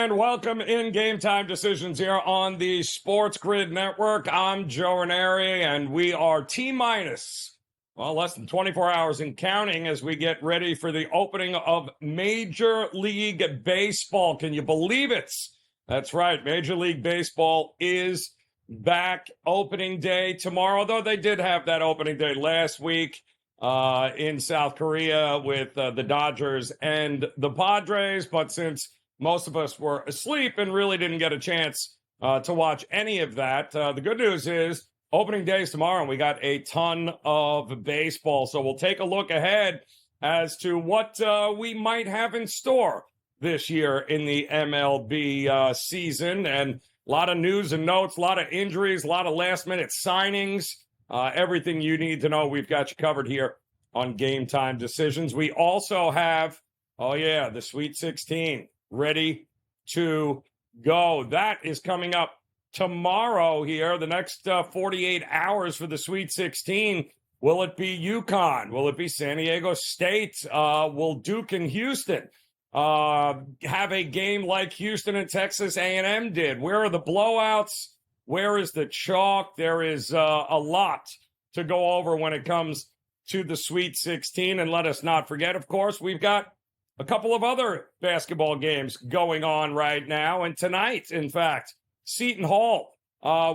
And welcome in GameTime Decisions here on the SportsGrid Network. I'm Joe Raineri, and we are T-minus, less than 24 hours and counting as we get ready for the opening of Major League Baseball. Can you believe it? That's right. Major League Baseball is back. Opening day tomorrow, though they did have that opening day last week in South Korea with the Dodgers and the Padres. But since most of us were asleep and really didn't get a chance to watch any of that, the good news is opening day is tomorrow, and we got a ton of baseball. So we'll take a look ahead as to what we might have in store this year in the MLB season. And a lot of news and notes, a lot of injuries, a lot of last-minute signings. Everything you need to know, we've got you covered here on Game Time Decisions. We also have, the Sweet 16 ready to go. That is coming up tomorrow here, the next 48 hours for the Sweet 16. Will it be UConn? Will it be San Diego State? Will Duke and Houston have a game like Houston and Texas A&M did? Where are the blowouts? Where is the chalk? There is a lot to go over when it comes to the Sweet 16. And let us not forget, of course, we've got a couple of other basketball games going on right now. And tonight, in fact, Seton Hall,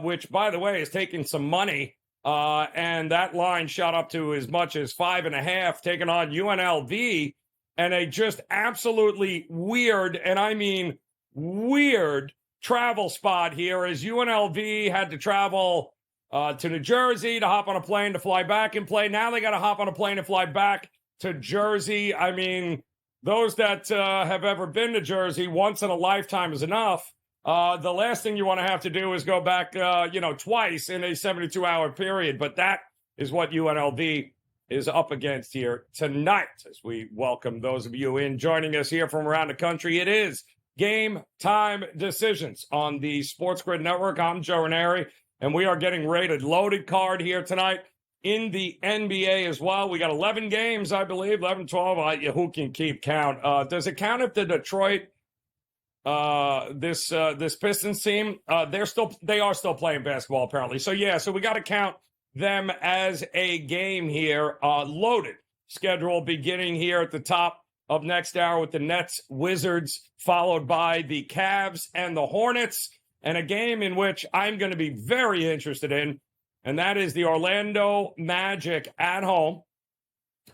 which, by the way, is taking some money, and that line shot up to as much as 5.5, taking on UNLV, and a just absolutely weird, and I mean weird, travel spot here, as UNLV had to travel to New Jersey to hop on a plane to fly back and play. Now they got to hop on a plane and fly back to Jersey. I mean, those that have ever been to Jersey, once in a lifetime is enough. The last thing you want to have to do is go back, twice in a 72-hour period. But that is what UNLV is up against here tonight as we welcome those of you in joining us here from around the country. It is Game Time Decisions on the SportsGrid Network. I'm Joe Raineri, and we are getting rated loaded card here tonight in the NBA as well. We got 11 games, I believe, 11, 12. Who can keep count? Does it count if the Detroit, this Pistons team, they are still playing basketball apparently. So we got to count them as a game here. Loaded schedule beginning here at the top of next hour with the Nets, Wizards, followed by the Cavs and the Hornets, and a game in which I'm going to be very interested in, and that is the Orlando Magic at home,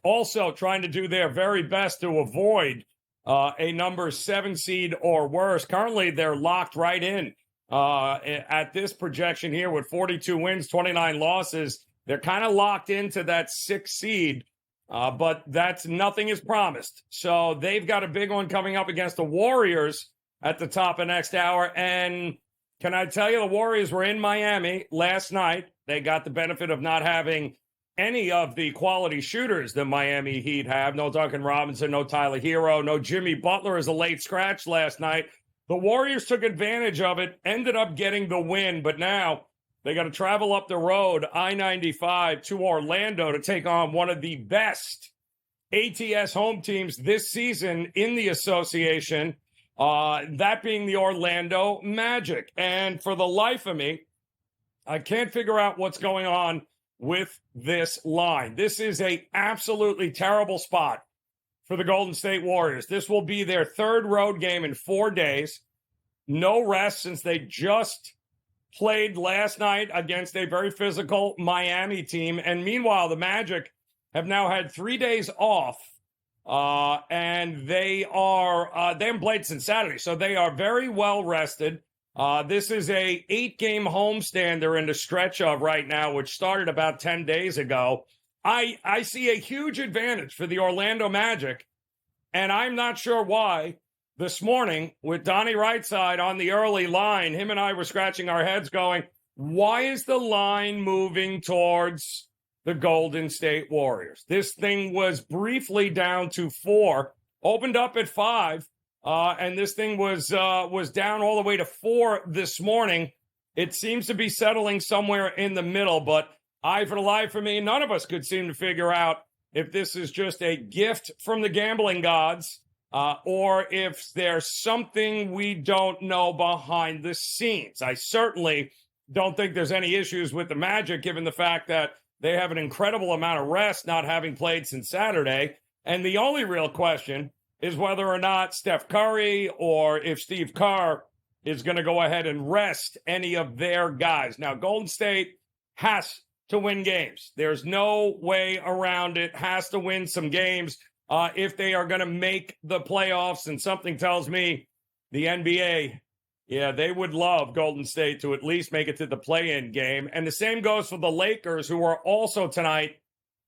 also trying to do their very best to avoid a number 7 seed or worse. Currently, they're locked right in at this projection here with 42 wins, 29 losses. They're kind of locked into that 6 seed, but nothing is promised. So they've got a big one coming up against the Warriors at the top of next hour. And can I tell you, the Warriors were in Miami last night. They got the benefit of not having any of the quality shooters the Miami Heat have. No Duncan Robinson, no Tyler Hero, no Jimmy Butler as a late scratch last night. The Warriors took advantage of it, ended up getting the win, but now they got to travel up the road, I-95, to Orlando to take on one of the best ATS home teams this season in the association, that being the Orlando Magic. And for the life of me, I can't figure out what's going on with this line. This is a absolutely terrible spot for the Golden State Warriors. This will be their 3rd road game in 4 days. No rest since they just played last night against a very physical Miami team. And meanwhile, the Magic have now had 3 days off, and they haven't played since Saturday. So they are very well rested. This is a 8-game homestand they're in the stretch of right now, which started about 10 days ago. I see a huge advantage for the Orlando Magic, and I'm not sure why. This morning, with Donnie Rightside on the early line, him and I were scratching our heads going, why is the line moving towards the Golden State Warriors? This thing was briefly down to 4, opened up at 5, and this thing was down all the way to 4 this morning. It seems to be settling somewhere in the middle, but for the life of me, none of us could seem to figure out if this is just a gift from the gambling gods or if there's something we don't know behind the scenes. I certainly don't think there's any issues with the Magic, given the fact that they have an incredible amount of rest, not having played since Saturday. And the only real question is whether or not Steph Curry or if Steve Kerr is going to go ahead and rest any of their guys. Now, Golden State has to win games. There's no way around it. Has to win some games if they are going to make the playoffs. And something tells me the NBA, they would love Golden State to at least make it to the play-in game. And the same goes for the Lakers, who are also tonight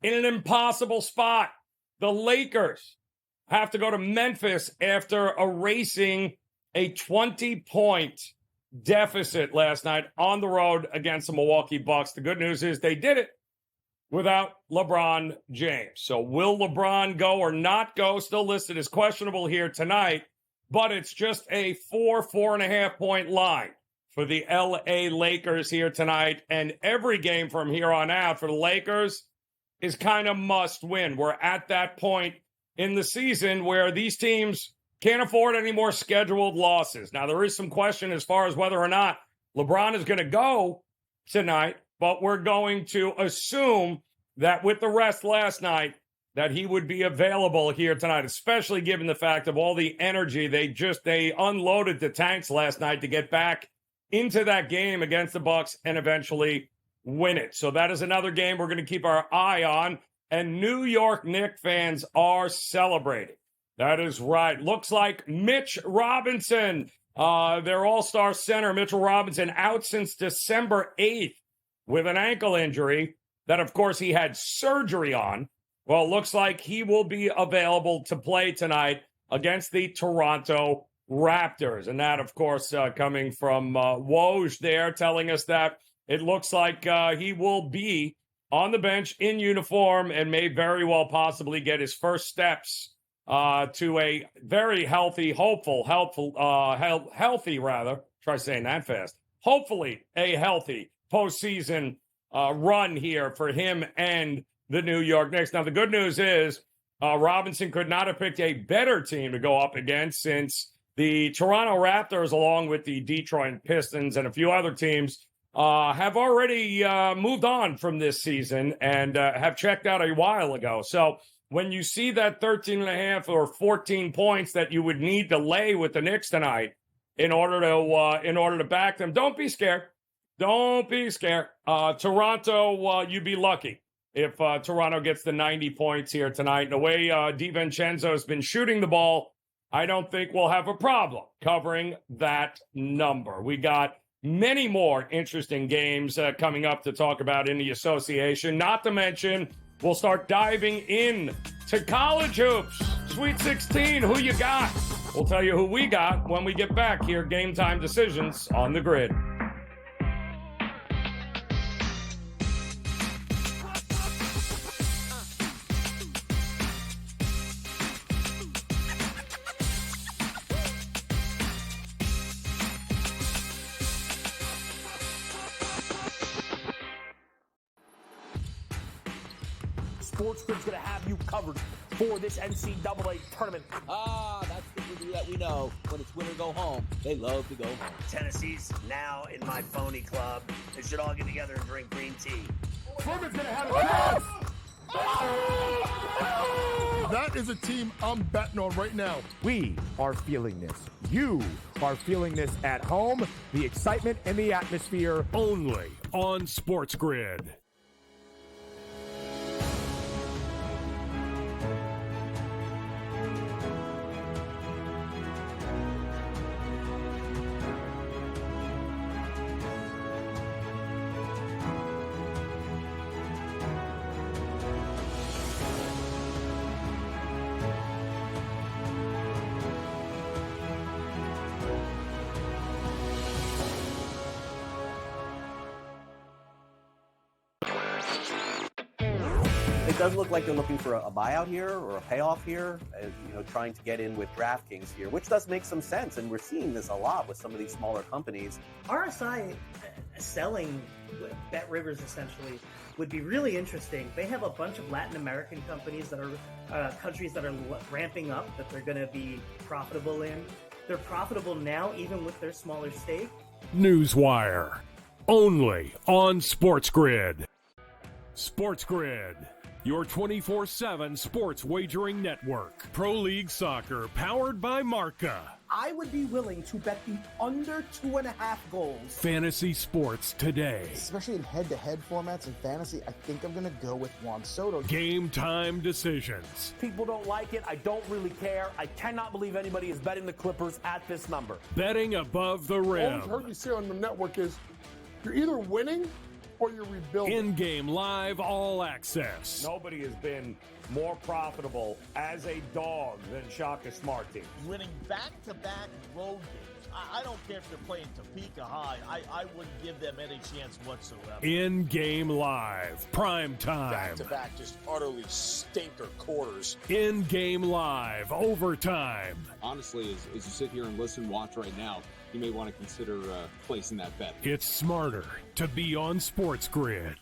in an impossible spot. The Lakers have to go to Memphis after erasing a 20-point deficit last night on the road against the Milwaukee Bucks. The good news is they did it without LeBron James. So will LeBron go or not go? Still listed as questionable here tonight, but it's just a 4.5 point line for the LA Lakers here tonight. And every game from here on out for the Lakers is kind of must win. We're at that point in the season where these teams can't afford any more scheduled losses. Now, there is some question as far as whether or not LeBron is going to go tonight, but we're going to assume that with the rest last night, that he would be available here tonight, especially given the fact of all the energy they unloaded the tanks last night to get back into that game against the Bucks and eventually win it. So that is another game we're going to keep our eye on, and New York Knicks fans are celebrating. That is right. Looks like Mitch Robinson, their all-star center, Mitchell Robinson, out since December 8th with an ankle injury that, of course, he had surgery on. Well, it looks like he will be available to play tonight against the Toronto Raptors. And that, of course, coming from Woj there, telling us that it looks like he will be on the bench in uniform and may very well possibly get his first steps to a very healthy, try saying that fast, hopefully a healthy postseason run here for him and the New York Knicks. Now, the good news is Robinson could not have picked a better team to go up against, since the Toronto Raptors, along with the Detroit Pistons and a few other teams, have already moved on from this season and have checked out a while ago. So when you see that 13.5 or 14 points that you would need to lay with the Knicks tonight in order to back them, don't be scared. Don't be scared. Toronto, you'd be lucky if Toronto gets the 90 points here tonight. And the way DiVincenzo has been shooting the ball, I don't think we'll have a problem covering that number. We got many more interesting games coming up to talk about in the association, not to mention we'll start diving in to college hoops. Sweet 16, who you got? We'll tell you who we got when we get back here. Game Time Decisions on the Grid. SportsGrid's going to have you covered for this NCAA tournament. That's the that we know. When it's win or go home, they love to go home. Tennessee's now in my phony club. They should all get together and drink green tea. Furman's going to have a chance. That is a team I'm betting on right now. We are feeling this. You are feeling this at home. The excitement and the atmosphere. Only on SportsGrid. It does look like they're looking for a buyout here or a payoff here, trying to get in with DraftKings here, which does make some sense. And we're seeing this a lot with some of these smaller companies. RSI selling Bet Rivers essentially would be really interesting. They have a bunch of Latin American companies that are countries that are ramping up that they're going to be profitable in. They're profitable now, even with their smaller stake. Newswire, only on SportsGrid. SportsGrid, your 24/7 sports wagering network. Pro League Soccer, powered by Marca. I would be willing to bet the under 2.5 goals. Fantasy sports today. Especially in head-to-head formats in fantasy, I think I'm going to go with Juan Soto. Game Time Decisions. People don't like it. I don't really care. I cannot believe anybody is betting the Clippers at this number. Betting above the All rim. I've heard you say on the network is you're either winning or you're rebuilding. In-game live all access. Nobody has been more profitable as a dog than Shaka Smart team. Winning back-to-back road games. I don't care if they're playing Topeka High. I wouldn't give them any chance whatsoever. In-game live, prime time. Back-to-back, just utterly stinker quarters. In-game live, overtime. Honestly, as you sit here and listen, watch right now, you may want to consider placing that bet. It's smarter to be on SportsGrid.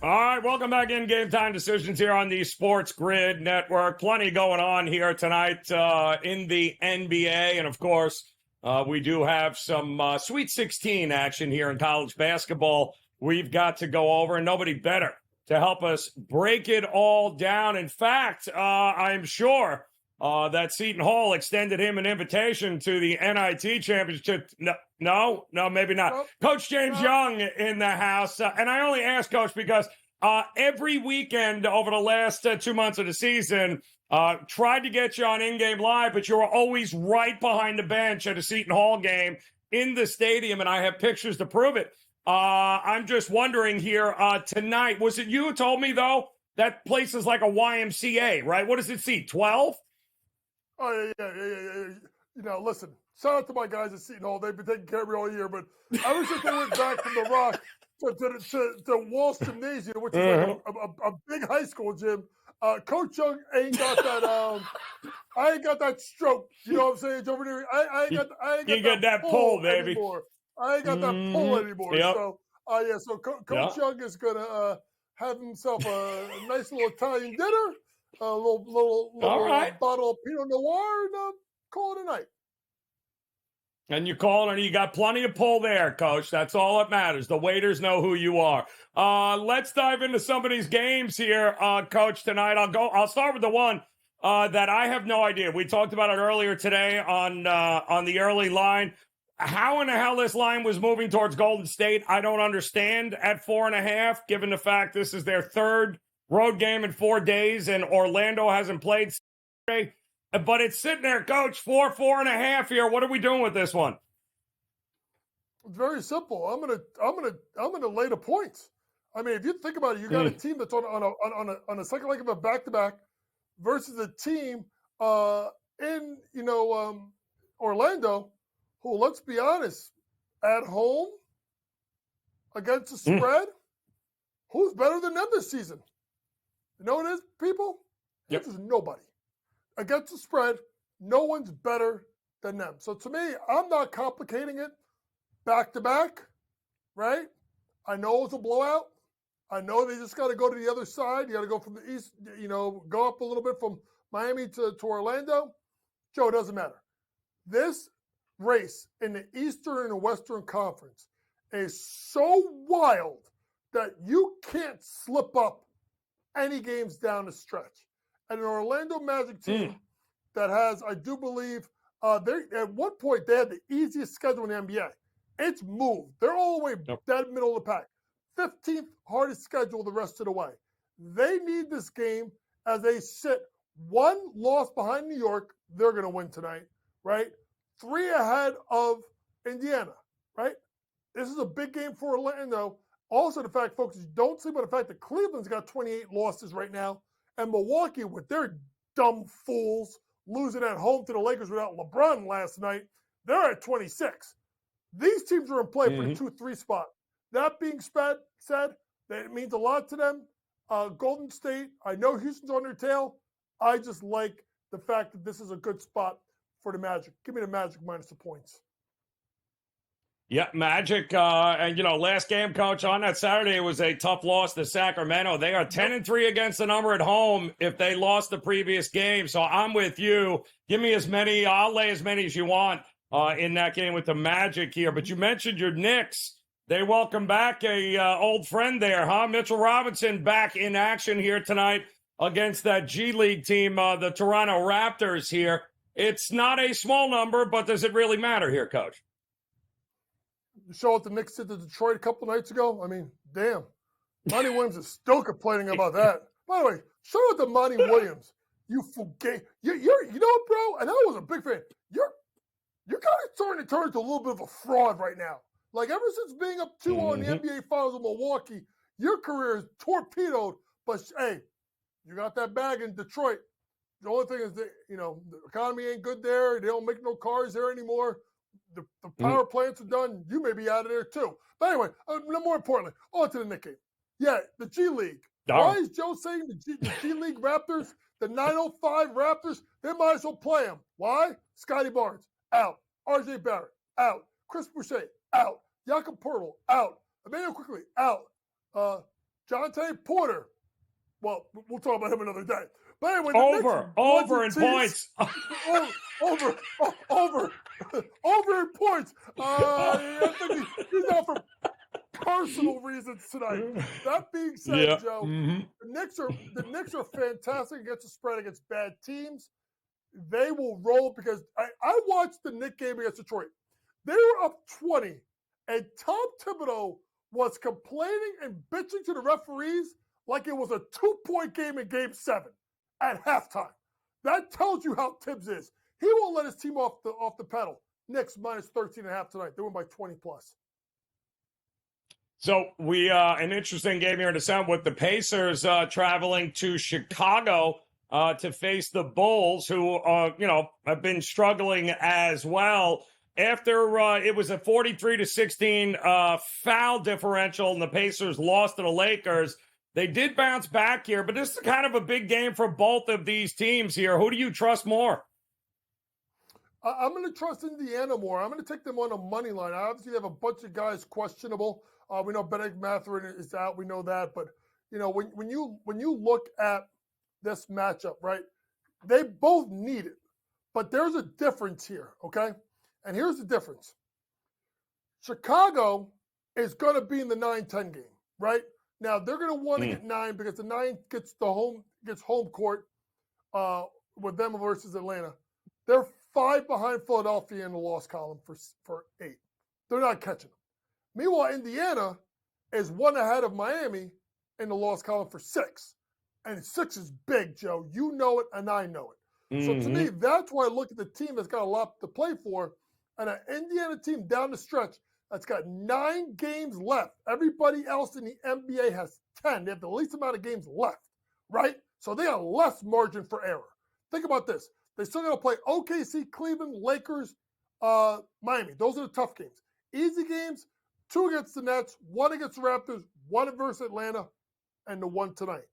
All right, welcome back in Game Time Decisions here on the SportsGrid Network. Plenty going on here tonight in the NBA. And, of course, we do have some Sweet 16 action here in college basketball we've got to go over. And nobody better to help us break it all down. In fact, I'm sure that Seton Hall extended him an invitation to the NIT championship. No, maybe not. Nope. Coach James Young in the house. And I only ask, Coach, because every weekend over the last 2 months of the season, tried to get you on in-game live, but you were always right behind the bench at a Seton Hall game in the stadium, and I have pictures to prove it. I'm just wondering here tonight, was it you who told me, though, that place is like a YMCA, right? What does it seat, 12? Oh, yeah. You know, listen, shout out to my guys at Seton Hall. They've been taking care of me all year, but ever since they went back from the Rock to Walsh Gymnasium, which is like a big high school gym, Coach Young ain't got that. I ain't got that stroke. You know what I'm saying, Joe Raineri? I ain't got that pull, baby. Anymore. I ain't got that pull anymore. Yep. So, so Coach Young is gonna have himself a nice little Italian dinner, a little bottle of Pinot Noir, and call it a night. And you call and you got plenty of pull there, Coach. That's all that matters. The waiters know who you are. Let's dive into some of these games here, Coach, tonight. I'll start with the one that I have no idea. We talked about it earlier today on the early line. How in the hell this line was moving towards Golden State, I don't understand at 4.5, given the fact this is their third road game in 4 days and Orlando hasn't played Saturday. But it's sitting there, Coach, 4.5 here. What are we doing with this one? It's very simple. I'm gonna lay the points. I mean, if you think about it, you got a team that's on a second leg of a back-to-back versus a team in Orlando, who, let's be honest, at home against the spread, who's better than them this season? You know what it is, people? Yep. This is nobody. Against the spread, no one's better than them. So to me, I'm not complicating it. Back-to-back, right? I know it's a blowout. I know they just got to go to the other side. You got to go from the east, go up a little bit from Miami to Orlando. Joe, it doesn't matter. This race in the Eastern and Western Conference is so wild that you can't slip up any games down the stretch. And an Orlando Magic team that has, I do believe, They at one point they had the easiest schedule in the NBA. It's moved. They're all the way dead middle of the pack. 15th hardest schedule the rest of the way. They need this game as they sit one loss behind New York. They're going to win tonight, right? 3 ahead of Indiana, right? This is a big game for Orlando. Also, the fact, folks, don't sleep on the fact that Cleveland's got 28 losses right now, and Milwaukee, with their dumb fools losing at home to the Lakers without LeBron last night, they're at 26. These teams are in play for the 2-3 spot. That being said, that it means a lot to them. Golden State, I know Houston's on their tail. I just like the fact that this is a good spot for the Magic. Give me the Magic minus the points. Yeah, Magic. And, last game, Coach, on that Saturday, it was a tough loss to Sacramento. They are 10-3 against the number at home if they lost the previous game. So I'm with you. Give me as many. I'll lay as many as you want in that game with the Magic here. But you mentioned your Knicks. They welcome back a old friend there, huh? Mitchell Robinson back in action here tonight against that G League team, the Toronto Raptors here. It's not a small number, but does it really matter here, Coach? You saw what the Knicks did to Detroit a couple nights ago? I mean, damn. Monty Williams is still complaining about that. By the way, shout out to Monty Williams. You forget. You know what, bro? And I was a big fan. You're kind of starting to turn into a little bit of a fraud right now. Like, ever since being up 2-0 in the NBA Finals of Milwaukee, your career is torpedoed. But, hey, you got that bag in Detroit. The only thing is that, the economy ain't good there. They don't make no cars there anymore. The power plants are done. You may be out of there, too. But anyway, more importantly, on to the Knicks game. Yeah, the G League. Why is Joe saying the G League Raptors, the 905 Raptors, they might as well play them? Why? Scotty Barnes, out. RJ Barrett, out. Chris Boucher, out. Jakob Poeltl, out. Emmanuel Quickly, out. Jonte Porter, well, we'll talk about him another day. But anyway, over in points. over in points. I think he's out for personal reasons tonight. That being said, Joe, the Knicks are fantastic against the spread against bad teams. They will roll because I watched the Knicks game against Detroit. They were up 20, and Tom Thibodeau was complaining and bitching to the referees like it was a 2-point game in Game 7 at halftime. That tells you how Tibbs is. He won't let his team off the pedal. Knicks minus 13.5 tonight. They win by 20+. So we an interesting game here in December with the Pacers traveling to Chicago to face the Bulls, who have been struggling as well. After it was a 43-16 foul differential, and the Pacers lost to the Lakers. They did bounce back here, but this is kind of a big game for both of these teams here. Who do you trust more? I'm going to trust Indiana more. I'm going to take them on a money line. Obviously, they have a bunch of guys questionable. We know Bennedict Mathurin is out. We know that. But, when you look at this matchup, right, they both need it. But there's a difference here, okay? And here's the difference. Chicago is going to be in the 9-10 game, right? Now, they're going to want to get 9 because the 9 gets home court with them versus Atlanta. They're 5 behind Philadelphia in the loss column for 8. They're not catching them. Meanwhile, Indiana is 1 ahead of Miami in the loss column for 6. And 6 is big, Joe. You know it, and I know it. So to me, that's why I look at the team that's got a lot to play for. And an Indiana team down the stretch that's got 9 games left. Everybody else in the NBA has 10. They have the least amount of games left, right? So they have less margin for error. Think about this. They still got to play OKC, Cleveland, Lakers, Miami. Those are the tough games. Easy games, 2 against the Nets, 1 against the Raptors, 1 versus Atlanta, and the 1 tonight.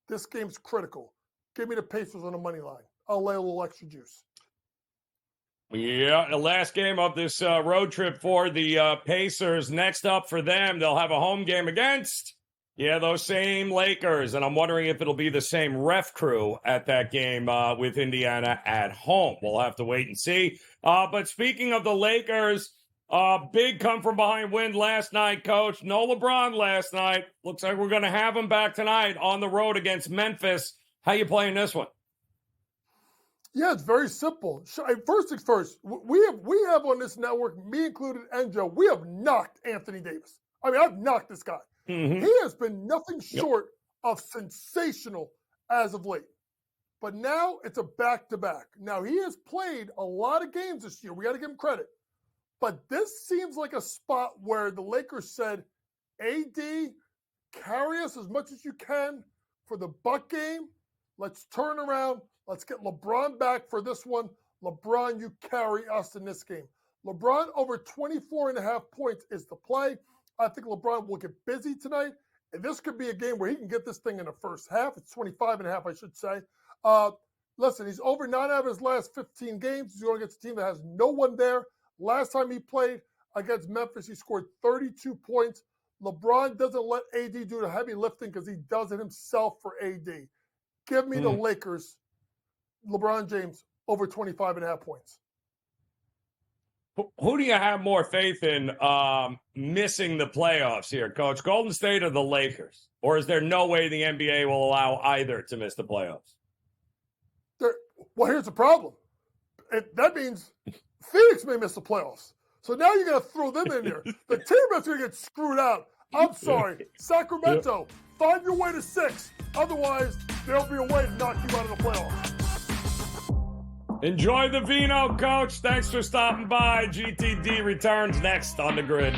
This game's critical. Give me the Pacers on the money line. I'll lay a little extra juice. Yeah, the last game of this road trip for the Pacers. Next up for them, they'll have a home game against, those same Lakers. And I'm wondering if it'll be the same ref crew at that game with Indiana at home. We'll have to wait and see. But speaking of the Lakers, big come-from-behind win last night, Coach. No LeBron last night. Looks like we're going to have him back tonight on the road against Memphis. How you playing this one? Yeah, it's very simple. First things first, we have on this network, me included and Joe, we have knocked Anthony Davis. I mean, I've knocked this guy. Mm-hmm. He has been nothing short of sensational as of late. But now it's a back-to-back. Now, he has played a lot of games this year. We got to give him credit. But this seems like a spot where the Lakers said, AD, carry us as much as you can for the Buck game. Let's turn around. Let's get LeBron back for this one. LeBron, you carry us in this game. LeBron over 24.5 points is the play. I think LeBron will get busy tonight. And this could be a game where he can get this thing in the first half. It's 25.5, I should say. Listen, he's over 9 out of his last 15 games. He's going against a team that has no one there. Last time he played against Memphis, he scored 32 points. LeBron doesn't let AD do the heavy lifting because he does it himself for AD. Give me the Lakers, LeBron James, over 25.5 points. Who do you have more faith in missing the playoffs here, Coach? Golden State or the Lakers? Or is there no way the NBA will allow either to miss the playoffs? Well, here's the problem. That means Phoenix may miss the playoffs. So now you're going to throw them in there. The team that's going to get screwed out. I'm sorry. Sacramento, find your way to 6. Otherwise, there'll be a way to knock you out of the playoffs. Enjoy the vino, Coach. Thanks for stopping by. GTD returns next on the grid.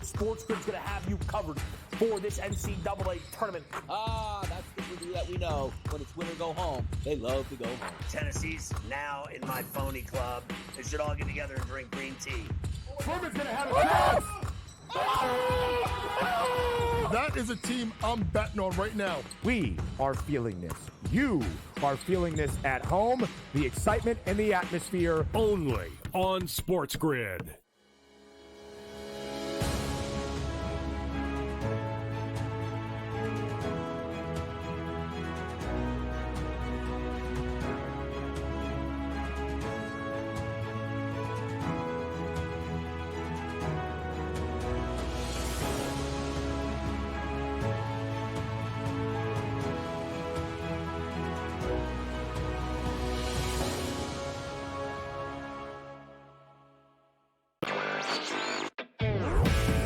SportsGrid's going to have you covered for this NCAA tournament. That's the movie that we know. When it's win or go home, they love to go home. Tennessee's now in my phony club. They should all get together and drink green tea. Truman's going to have a chance. That is a team I'm betting on right now. We are feeling this. You are feeling this at home. The excitement and the atmosphere. Only on SportsGrid.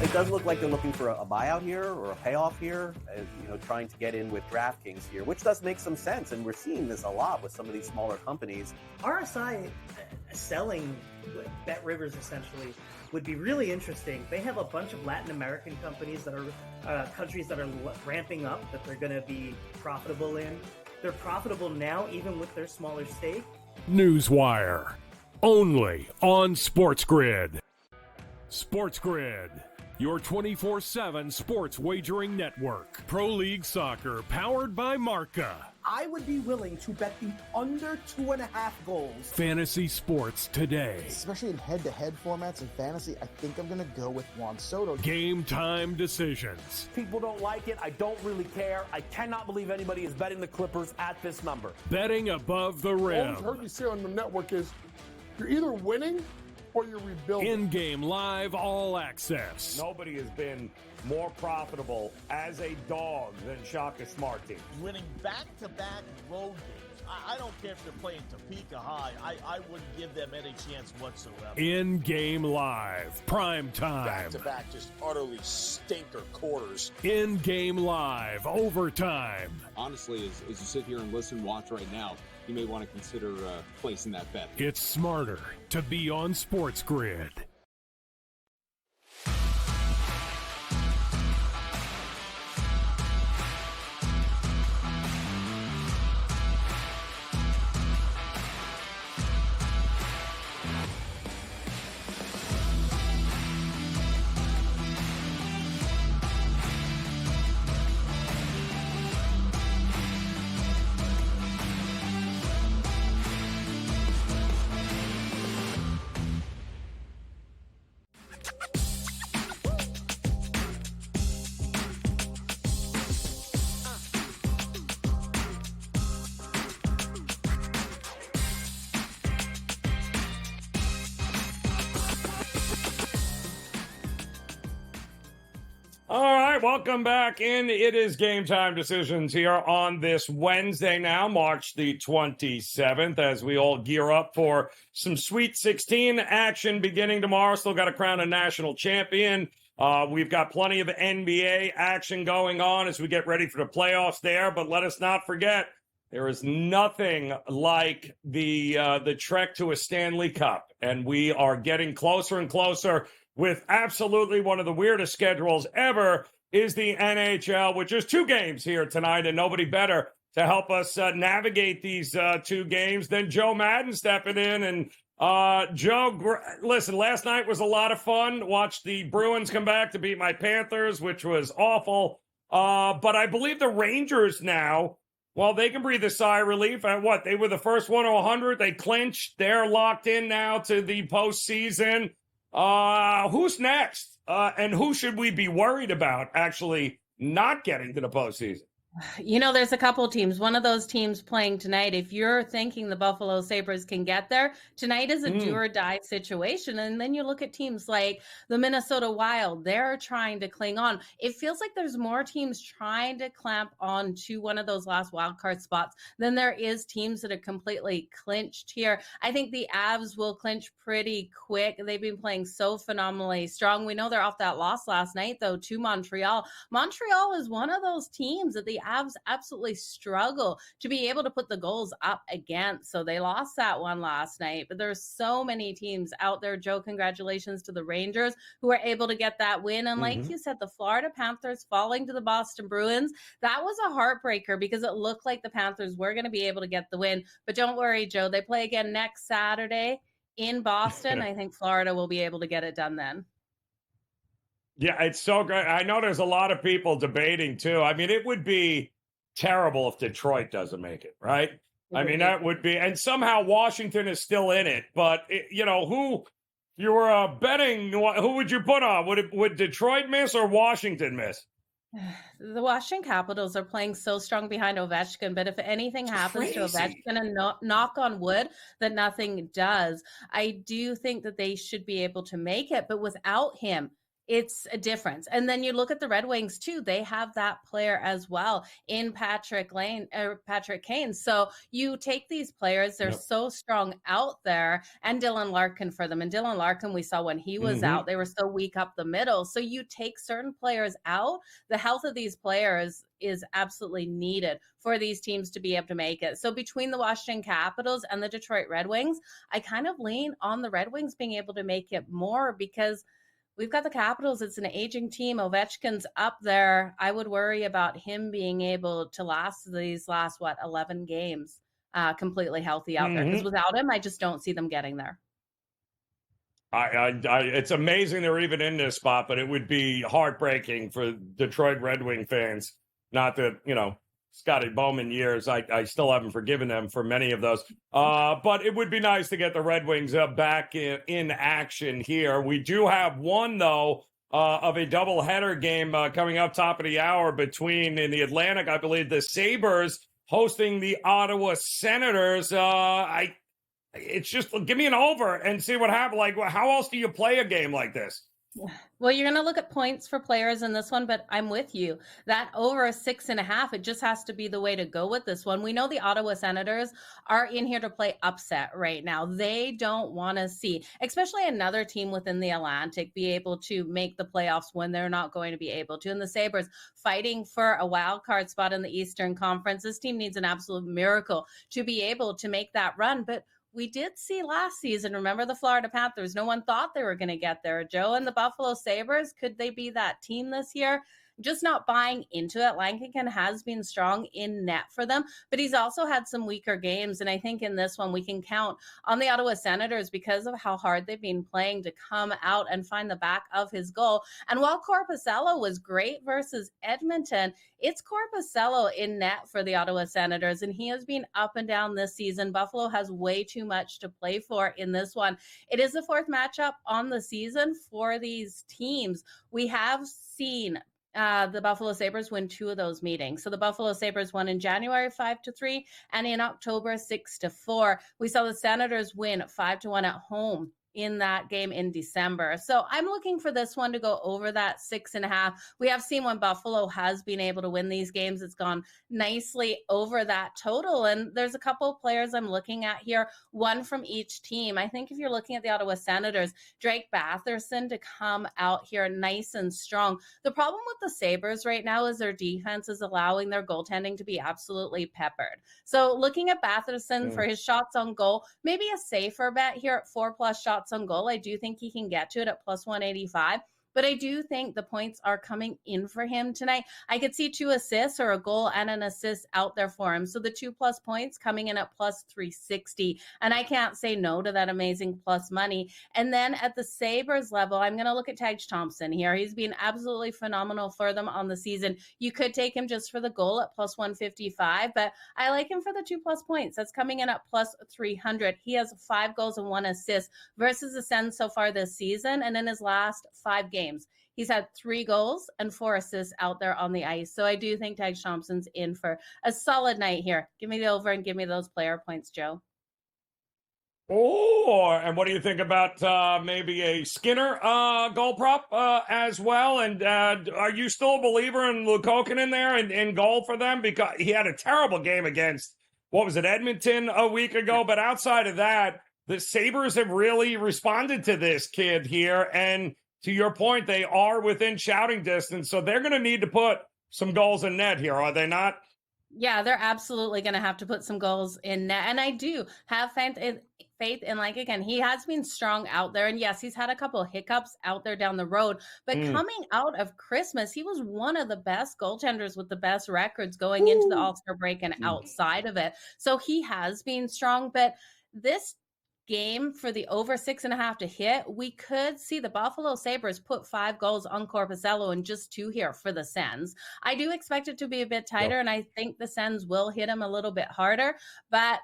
It does look like they're looking for a buyout here or a payoff here, trying to get in with DraftKings here, which does make some sense. And we're seeing this a lot with some of these smaller companies. RSI selling Bet Rivers essentially would be really interesting. They have a bunch of Latin American companies that are countries that are ramping up that they're going to be profitable in. They're profitable now, even with their smaller stake. Newswire. Only on SportsGrid. SportsGrid, your 24/7 sports wagering network. Pro League Soccer, powered by Marca. I would be willing to bet the under 2.5 goals. Fantasy sports today. Especially in head-to-head formats and fantasy, I think I'm going to go with Juan Soto. Game time decisions. People don't like it. I don't really care. I cannot believe anybody is betting the Clippers at this number. Betting above the All rim. I've heard you say on the network is you're either winning or you're rebuilding. In-game live all access. Nobody has been more profitable as a dog than Shaka Smart team. Winning back-to-back road games. I don't care if they're playing Topeka High. I wouldn't give them any chance whatsoever. In-game live, prime time. Back-to-back, just utterly stinker quarters. In-game live, overtime. Honestly, as you sit here and listen, watch right now, you may want to consider placing that bet. It's smarter to be on SportsGrid. All right, welcome back in. It is Game Time Decisions here on this Wednesday now, March the 27th, as we all gear up for some Sweet 16 action beginning tomorrow. Still got to crown a national champion. We've got plenty of NBA action going on as we get ready for the playoffs there, but let us not forget, there is nothing like the trek to a Stanley Cup, and we are getting closer and closer with absolutely one of the weirdest schedules ever is the NHL, which is 2 games here tonight, and nobody better to help us navigate these 2 games than Joe Madden stepping in. And Joe, listen, last night was a lot of fun. Watched the Bruins come back to beat my Panthers, which was awful. But I believe the Rangers now, well, they can breathe a sigh of relief. What? They were the first one to 100. They clinched. They're locked in now to the postseason. Who's next? And who should we be worried about actually not getting to the postseason? You know, there's a couple teams. One of those teams playing tonight, if you're thinking the Buffalo Sabres can get there, tonight is a do or die situation. And then you look at teams like the Minnesota Wild. They're trying to cling on. It feels like there's more teams trying to clamp on to one of those last wild card spots than there is teams that are completely clinched here. I think the Avs will clinch pretty quick. They've been playing so phenomenally strong. We know they're off that loss last night, though, to Montreal. Montreal is one of those teams that the Avs absolutely struggle to be able to put the goals up against. So they lost that one last night, but there's so many teams out there. Joe, congratulations to the Rangers who were able to get that win. And like you said, the Florida Panthers falling to the Boston Bruins, that was a heartbreaker because it looked like the Panthers were going to be able to get the win. But don't worry, Joe, they play again next Saturday in Boston. I think Florida will be able to get it done then. Yeah, it's so great. I know there's a lot of people debating too. I mean, it would be terrible if Detroit doesn't make it, right? I mean, that would be, and somehow Washington is still in it. But who you were betting? Who would you put on? Would Detroit miss or Washington miss? The Washington Capitals are playing so strong behind Ovechkin, but if anything happens to Ovechkin, and knock on wood that nothing does, I do think that they should be able to make it. But without him, it's a difference. And then you look at the Red Wings too. They have that player as well in Patrick Kane. So you take these players, they're so strong out there, and Dylan Larkin for them. And Dylan Larkin, we saw when he was out, they were so weak up the middle. So you take certain players out, the health of these players is absolutely needed for these teams to be able to make it. So between the Washington Capitals and the Detroit Red Wings, I kind of lean on the Red Wings being able to make it more because we've got the Capitals. It's an aging team. Ovechkin's up there. I would worry about him being able to last these last, 11 games completely healthy out there. Because without him, I just don't see them getting there. It's amazing they're even in this spot, but it would be heartbreaking for Detroit Red Wing fans. Not that, Scotty Bowman years, I still haven't forgiven them for many of those. But it would be nice to get the Red Wings back in action here. We do have one, though, of a doubleheader game coming up top of the hour between, in the Atlantic, I believe, the Sabres hosting the Ottawa Senators. It's just, give me an over and see what happens. Like, how else do you play a game like this? Well, you're going to look at points for players in this one, but I'm with you. That over 6.5, it just has to be the way to go with this one. We know the Ottawa Senators are in here to play upset right now. They don't want to see, especially another team within the Atlantic, be able to make the playoffs when they're not going to be able to. And the Sabres fighting for a wild card spot in the Eastern Conference. This team needs an absolute miracle to be able to make that run. But we did see last season, remember the Florida Panthers? No one thought they were going to get there. Joe, and the Buffalo Sabres, could they be that team this year? Just not buying into it. Lankinkin has been strong in net for them, but he's also had some weaker games. And I think in this one, we can count on the Ottawa Senators because of how hard they've been playing to come out and find the back of his goal. And while Korpisalo was great versus Edmonton, it's Korpisalo in net for the Ottawa Senators, and he has been up and down this season. Buffalo has way too much to play for in this one. It is the 4th matchup on the season for these teams. We have seen the Buffalo Sabres win 2 of those meetings. So the Buffalo Sabres won in January 5-3 and in October 6-4. We saw the Senators win 5-1 at home in that game in December. So I'm looking for this one to go over that 6.5. We have seen when Buffalo has been able to win these games, it's gone nicely over that total. And there's a couple of players I'm looking at here, one from each team. I think if you're looking at the Ottawa Senators, Drake Batherson to come out here nice and strong. The problem with the Sabres right now is their defense is allowing their goaltending to be absolutely peppered. So looking at Batherson for his shots on goal, maybe a safer bet here at 4+ shots on goal. I do think he can get to it at plus 185. But I do think the points are coming in for him tonight. I could see 2 assists or a goal and an assist out there for him. So the 2+ points coming in at plus 360. And I can't say no to that amazing plus money. And then at the Sabres level, I'm going to look at Tage Thompson here. He's been absolutely phenomenal for them on the season. You could take him just for the goal at plus 155, but I like him for the 2+ points. That's coming in at plus 300. He has 5 goals and 1 assist versus the Sens so far this season. And in his last 5 games, he's had 3 goals and 4 assists out there on the ice. So I do think Tage Thompson's in for a solid night here. Give me the over and give me those player points, Joe. Oh, and what do you think about maybe a Skinner goal prop as well? And are you still a believer in Lukokin in there in goal for them? Because he had a terrible game against, what was it, Edmonton a week ago? But outside of that, the Sabres have really responded to this kid here. And to your point, they are within shouting distance, so they're going to need to put some goals in net here, are they not? Yeah, they're absolutely going to have to put some goals in net. And I do have faith in, like, again, he has been strong out there. And yes, he's had a couple of hiccups out there down the road. But coming out of Christmas, he was one of the best goaltenders with the best records going into the All-Star break and outside of it. So he has been strong. But this game for the over 6.5 to hit, we could see the Buffalo Sabres put 5 goals on Korpisalo and just 2 here for the Sens. I do expect it to be a bit tighter, and I think the Sens will hit him a little bit harder, but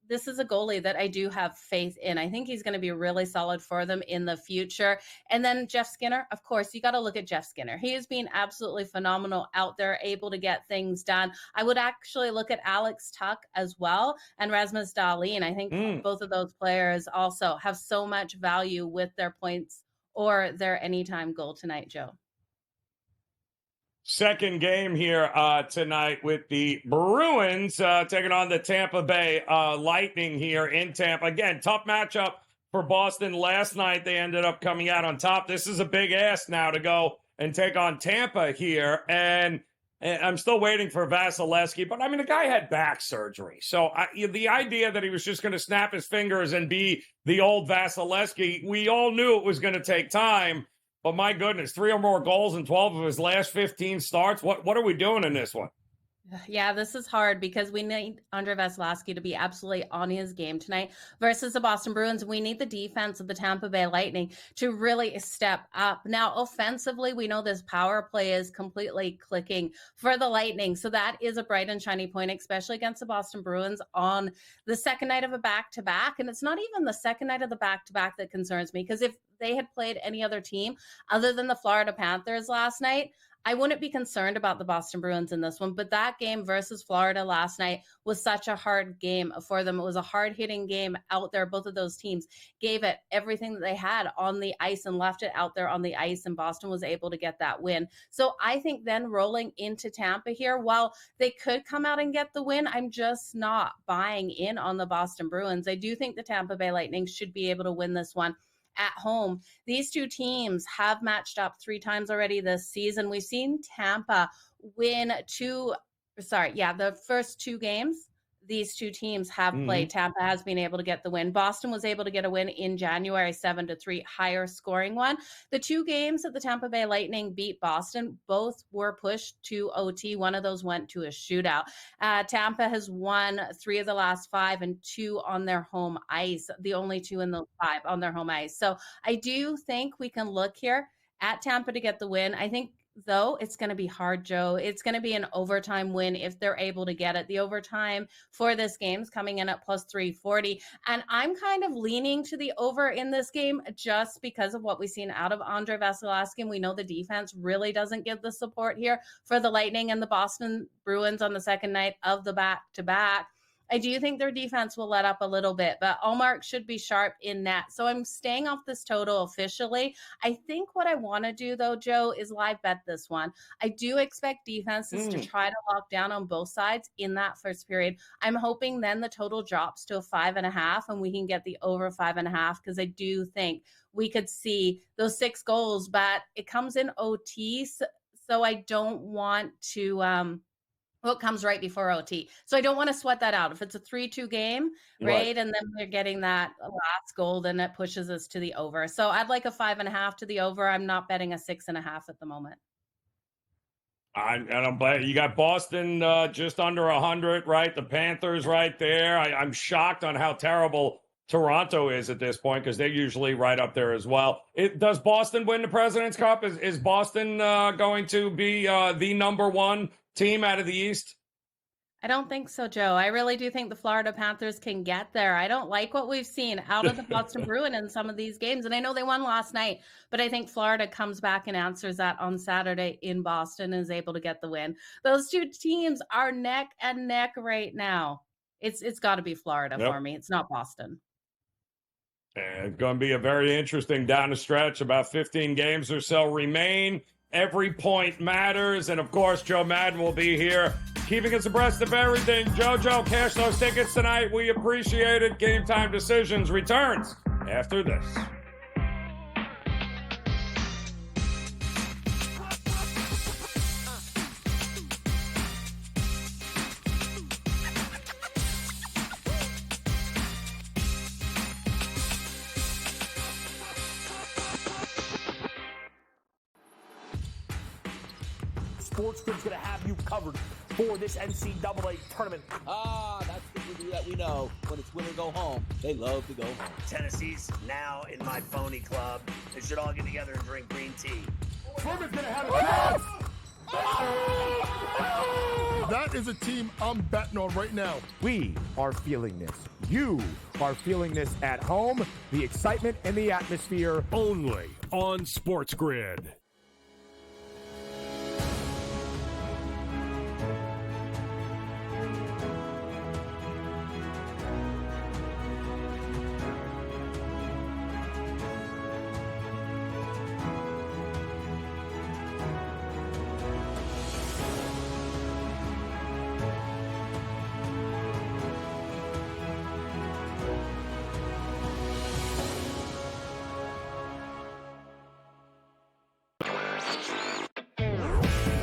this is a goalie that I do have faith in. I think he's going to be really solid for them in the future. And then Jeff Skinner, of course, you got to look at Jeff Skinner. He has been absolutely phenomenal out there, able to get things done. I would actually look at Alex Tuck as well and Rasmus Dahlin. I think both of those players also have so much value with their points or their anytime goal tonight, Joe. Second game here tonight with the Bruins taking on the Tampa Bay Lightning here in Tampa. Again, tough matchup for Boston last night. They ended up coming out on top. This is a big ask now to go and take on Tampa here. And I'm still waiting for Vasilevsky. But, I mean, the guy had back surgery. So the idea that he was just going to snap his fingers and be the old Vasilevsky, we all knew it was going to take time. But my goodness, 3 or more goals in 12 of his last 15 starts. What are we doing in this one? Yeah, this is hard because we need Andrei Vasilevsky to be absolutely on his game tonight versus the Boston Bruins. We need the defense of the Tampa Bay Lightning to really step up. Now, offensively, we know this power play is completely clicking for the Lightning. So that is a bright and shiny point, especially against the Boston Bruins on the second night of a back-to-back. And it's not even the second night of the back-to-back that concerns me, because if they had played any other team other than the Florida Panthers last night, I wouldn't be concerned about the Boston Bruins in this one, but that game versus Florida last night was such a hard game for them. It was a hard-hitting game out there. Both of those teams gave it everything that they had on the ice and left it out there on the ice, and Boston was able to get that win. So I think then rolling into Tampa here, while they could come out and get the win, I'm just not buying in on the Boston Bruins. I do think the Tampa Bay Lightning should be able to win this one at home. These two teams have matched up 3 times already this season. We've seen Tampa win the first 2 games these two teams have played. Tampa has been able to get the win. Boston was able to get a win in January, 7-3, higher scoring one. The 2 games that the Tampa Bay Lightning beat Boston, both were pushed to OT. One of those went to a shootout. Tampa has won 3 of the last 5 and 2 on their home ice, the only 2 in the 5 on their home ice. So I do think we can look here at Tampa to get the win. I think, though, it's going to be hard, Joe. It's going to be an overtime win if they're able to get it. The overtime for this game is coming in at plus 340. And I'm kind of leaning to the over in this game just because of what we've seen out of Andrei Vasilevsky. And we know the defense really doesn't give the support here for the Lightning and the Boston Bruins on the second night of the back-to-back. I do think their defense will let up a little bit, but Allmark should be sharp in net. So I'm staying off this total officially. I think what I want to do, though, Joe, is live bet this one. I do expect defenses to try to lock down on both sides in that first period. I'm hoping then the total drops to a 5.5 and we can get the over 5.5 because I do think we could see those 6 goals, but it comes in OT. So I don't want to, well, it comes right before OT. So I don't want to sweat that out. If it's a 3-2 game, right? And then they're getting that last goal, then it pushes us to the over. So I'd like a 5.5 to the over. I'm not betting a 6.5 at the moment. I don't bet you got Boston just under 100, right? The Panthers right there. I'm shocked on how terrible Toronto is at this point because they're usually right up there as well. Does Boston win the President's Cup? Is Boston going to be the number one team out of the East? I don't think so, Joe. I really do think the Florida Panthers can get there. I don't like what we've seen out of the Boston Bruins in some of these games. And I know they won last night, but I think Florida comes back and answers that on Saturday in Boston and is able to get the win. Those two teams are neck and neck right now. It's got to be Florida for me. It's not Boston. And it's going to be a very interesting down the stretch. About 15 games or so remain. Every point matters. And, of course, Joe Madden will be here keeping us abreast of everything. JoJo, cash those tickets tonight. We appreciate it. Game Time Decisions returns after this. SportsGrid's going to have you covered for this NCAA tournament. That's the that we know. When it's win or go home, they love to go home. Tennessee's now in my phony club. They should all get together and drink green tea. Furman's going to have a chance. That is a team I'm betting on right now. We are feeling this. You are feeling this at home. The excitement and the atmosphere. Only on SportsGrid.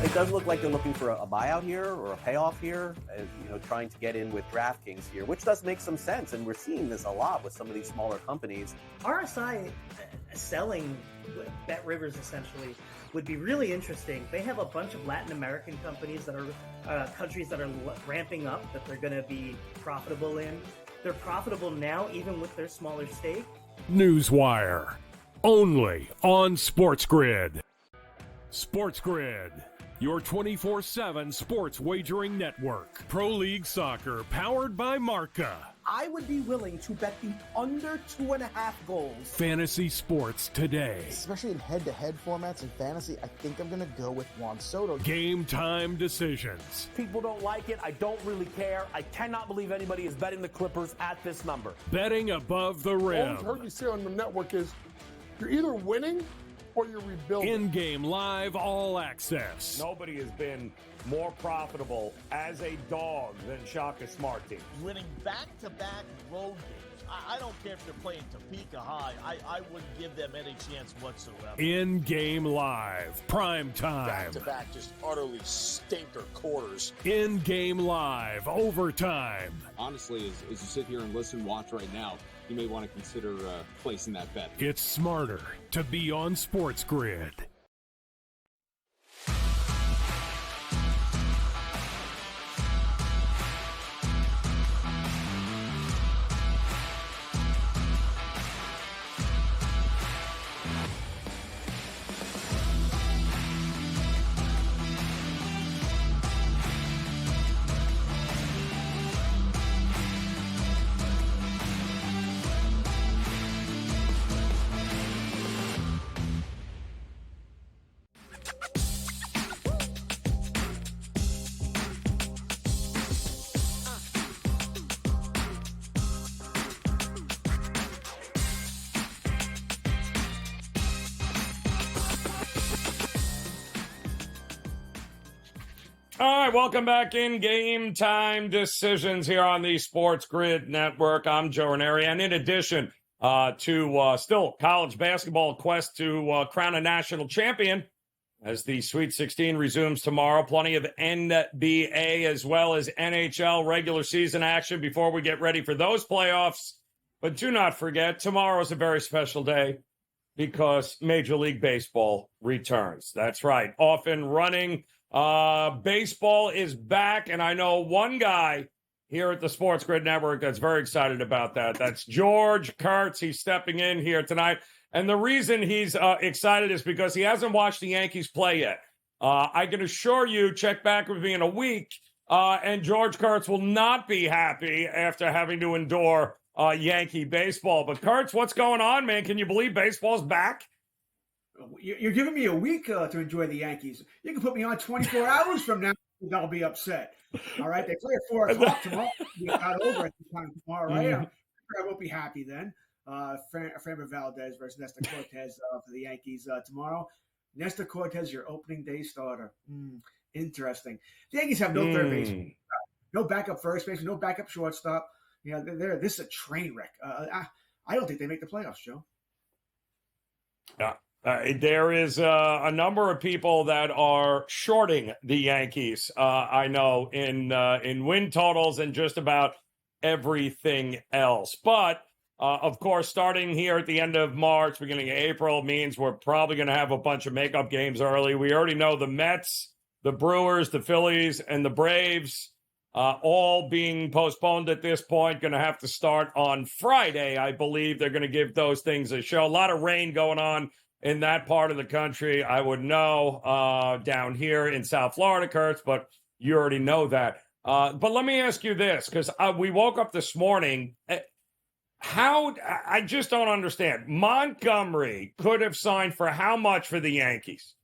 It does look like they're looking for a buyout here or a payoff here, trying to get in with DraftKings here, which does make some sense. And we're seeing this a lot with some of these smaller companies. RSI selling Bet Rivers essentially would be really interesting. They have a bunch of Latin American companies that are countries that are ramping up that they're going to be profitable in. They're profitable now, even with their smaller stake. Newswire, only on SportsGrid. SportsGrid, your 24/7 sports wagering network. Pro League Soccer, powered by Marca. I would be willing to bet the under 2.5 goals. Fantasy sports today. Especially in head-to-head formats in fantasy, I think I'm going to go with Juan Soto. Game Time Decisions. People don't like it. I don't really care. I cannot believe anybody is betting the Clippers at this number. Betting above the rim. All I've heard you say on the network is you're either winning or you're rebuilding. In-game live all access. Nobody has been more profitable as a dog than Shaka Smart team. Winning back-to-back road games. I don't care if they're playing Topeka High. I wouldn't give them any chance whatsoever. In-game live, prime time. Back-to-back, just utterly stinker quarters. In-game live, overtime. Honestly, as you sit here and watch right now, you may want to consider placing that bet. It's smarter to be on SportsGrid. All right, welcome back in Game Time Decisions here on the Sports Grid Network. I'm Joe Raineri, and in addition to still college basketball quest to crown a national champion as the Sweet 16 resumes tomorrow, plenty of NBA as well as NHL regular season action before we get ready for those playoffs. But do not forget, tomorrow is a very special day because Major League Baseball returns. That's right, off and running. Baseball is back, and I know one guy here at the Sports Grid Network that's very excited about that. That's George Kurtz. He's stepping in here tonight. And the reason he's excited is because he hasn't watched the Yankees play yet. I can assure you, check back with me in a week, and George Kurtz will not be happy after having to endure Yankee baseball. But Kurtz, what's going on, man? Can you believe baseball's back? You're giving me a week to enjoy the Yankees. You can put me on 24 hours from now, and I'll be upset. All right, they play at 4 o'clock tomorrow. Not over at this time tomorrow, right? I won't be happy then. Framber Valdez versus Nestor Cortez for the Yankees tomorrow. Nestor Cortez, your opening day starter. Interesting. The Yankees have no third baseman, no backup first baseman, no backup shortstop. You know, this is a train wreck. I don't think they make the playoffs, Joe. Yeah. There is a number of people that are shorting the Yankees. I know in win totals and just about everything else. But of course, starting here at the end of March, beginning of April, means we're probably going to have a bunch of makeup games early. We already know the Mets, the Brewers, the Phillies, and the Braves all being postponed at this point. Going to have to start on Friday, I believe. They're going to give those things a show. A lot of rain going on in that part of the country. I would know down here in South Florida, Kurtz, but you already know that. But let me ask you this, because we woke up this morning. I just don't understand. Montgomery could have signed for how much for the Yankees?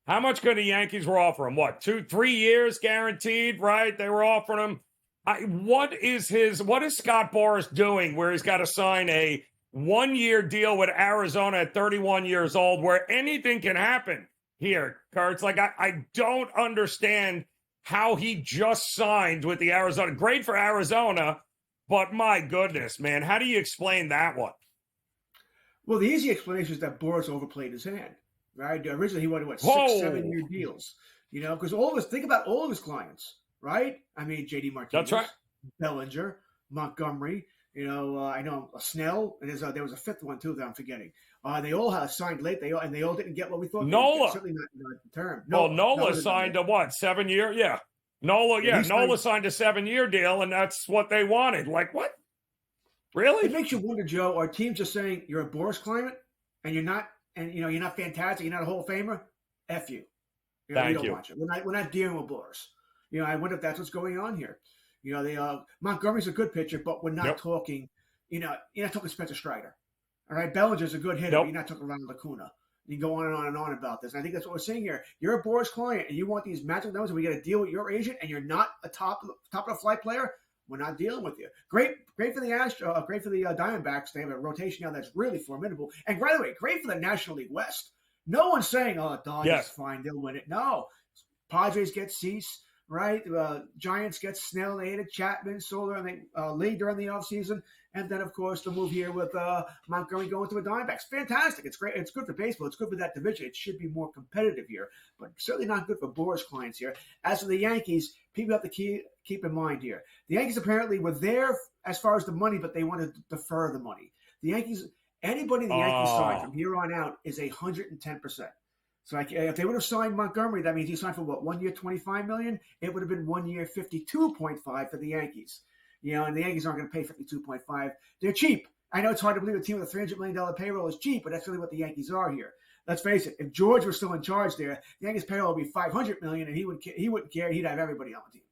How much could the Yankees were offering? What, 2-3 years guaranteed, right? They were offering him. What is Scott Boras doing where he's got to sign a 1-year deal with Arizona at 31 years old where anything can happen here, Kurtz? Like, I don't understand how he just signed with the Arizona. Great for Arizona, but my goodness, man, how do you explain that one? Well, the easy explanation is that Boras overplayed his hand, right? Originally, he wanted, 6-7 year deals, you know, because think about all of his clients, right? I mean, J.D. Martinez, that's right. Bellinger, Montgomery, you know, I know Snell, and there was a fifth one too that I'm forgetting. They all have signed late. They all didn't get what we thought. Nola, certainly not the term. Nola signed a 7-year? Yeah, Nola signed a 7-year deal, and that's what they wanted. Like, what? Really? It makes you wonder, Joe. Are teams just saying you're a Boras client and you're not fantastic, you're not a Hall of Famer? F you. Thank you. you. Want you. We're not dealing with Boras. You know, I wonder if that's what's going on here. You know, Montgomery's a good pitcher, but we're not talking. You're not talking Spencer Strider. All right, Bellinger's a good hitter, but you're not talking Ronald Acuna. You can go on and on and on about this. And I think that's what we're saying here. You're a Boras client, and you want these magic numbers, and we got to deal with your agent, and you're not a top of the flight player. We're not dealing with you. Great for the Diamondbacks. They have a rotation now that's really formidable. And by the way, great for the National League West. No one's saying, Dodgers fine, they'll win it. No, Padres get Cease, right? Giants get Snell, they added Chapman, Soler, and Lee during the offseason. And then, of course, the move here with Montgomery going to the Diamondbacks. Fantastic. It's great. It's good for baseball. It's good for that division. It should be more competitive here, but certainly not good for Boras clients here. As for the Yankees, people have to keep in mind here. The Yankees apparently were there as far as the money, but they wanted to defer the money. The Yankees, anybody the Yankees sign from here on out is 110%. So if they would have signed Montgomery, that means he signed for 1 year, $25 million. It would have been 1 year, $52.5 for the Yankees. You know, and the Yankees aren't going to pay $52.5. They're cheap. I know it's hard to believe a team with a $300 million payroll is cheap, but that's really what the Yankees are here. Let's face it. If George were still in charge there, the Yankees payroll would be $500 million, and he wouldn't care. He'd have everybody on the team.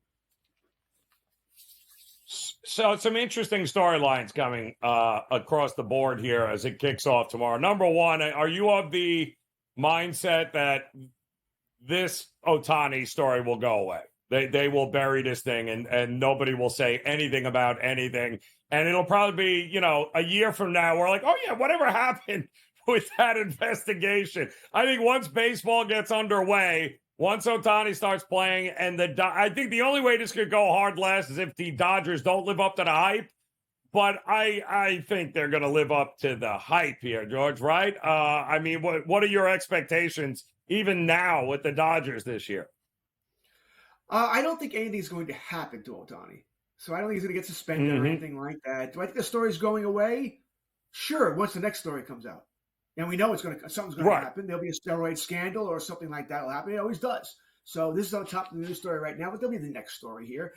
So some interesting storylines coming across the board here as it kicks off tomorrow. Number one, are you of the mindset that this Ohtani story will go away? They will bury this thing and nobody will say anything about anything. And it'll probably be, a year from now, we're like, oh, yeah, whatever happened with that investigation? I think once baseball gets underway, Once Ohtani starts playing, and I think the only way this could go hard last is if the Dodgers don't live up to the hype. But I think they're going to live up to the hype here, George, right? I mean, what are your expectations even now with the Dodgers this year? I don't think anything's going to happen to Ohtani. So I don't think he's going to get suspended or anything like that. Do I think the story's going away? Sure, once the next story comes out. And we know something's going to happen. There'll be a steroid scandal or something like that will happen. It always does. So this is on top of the news story right now, but there'll be the next story here.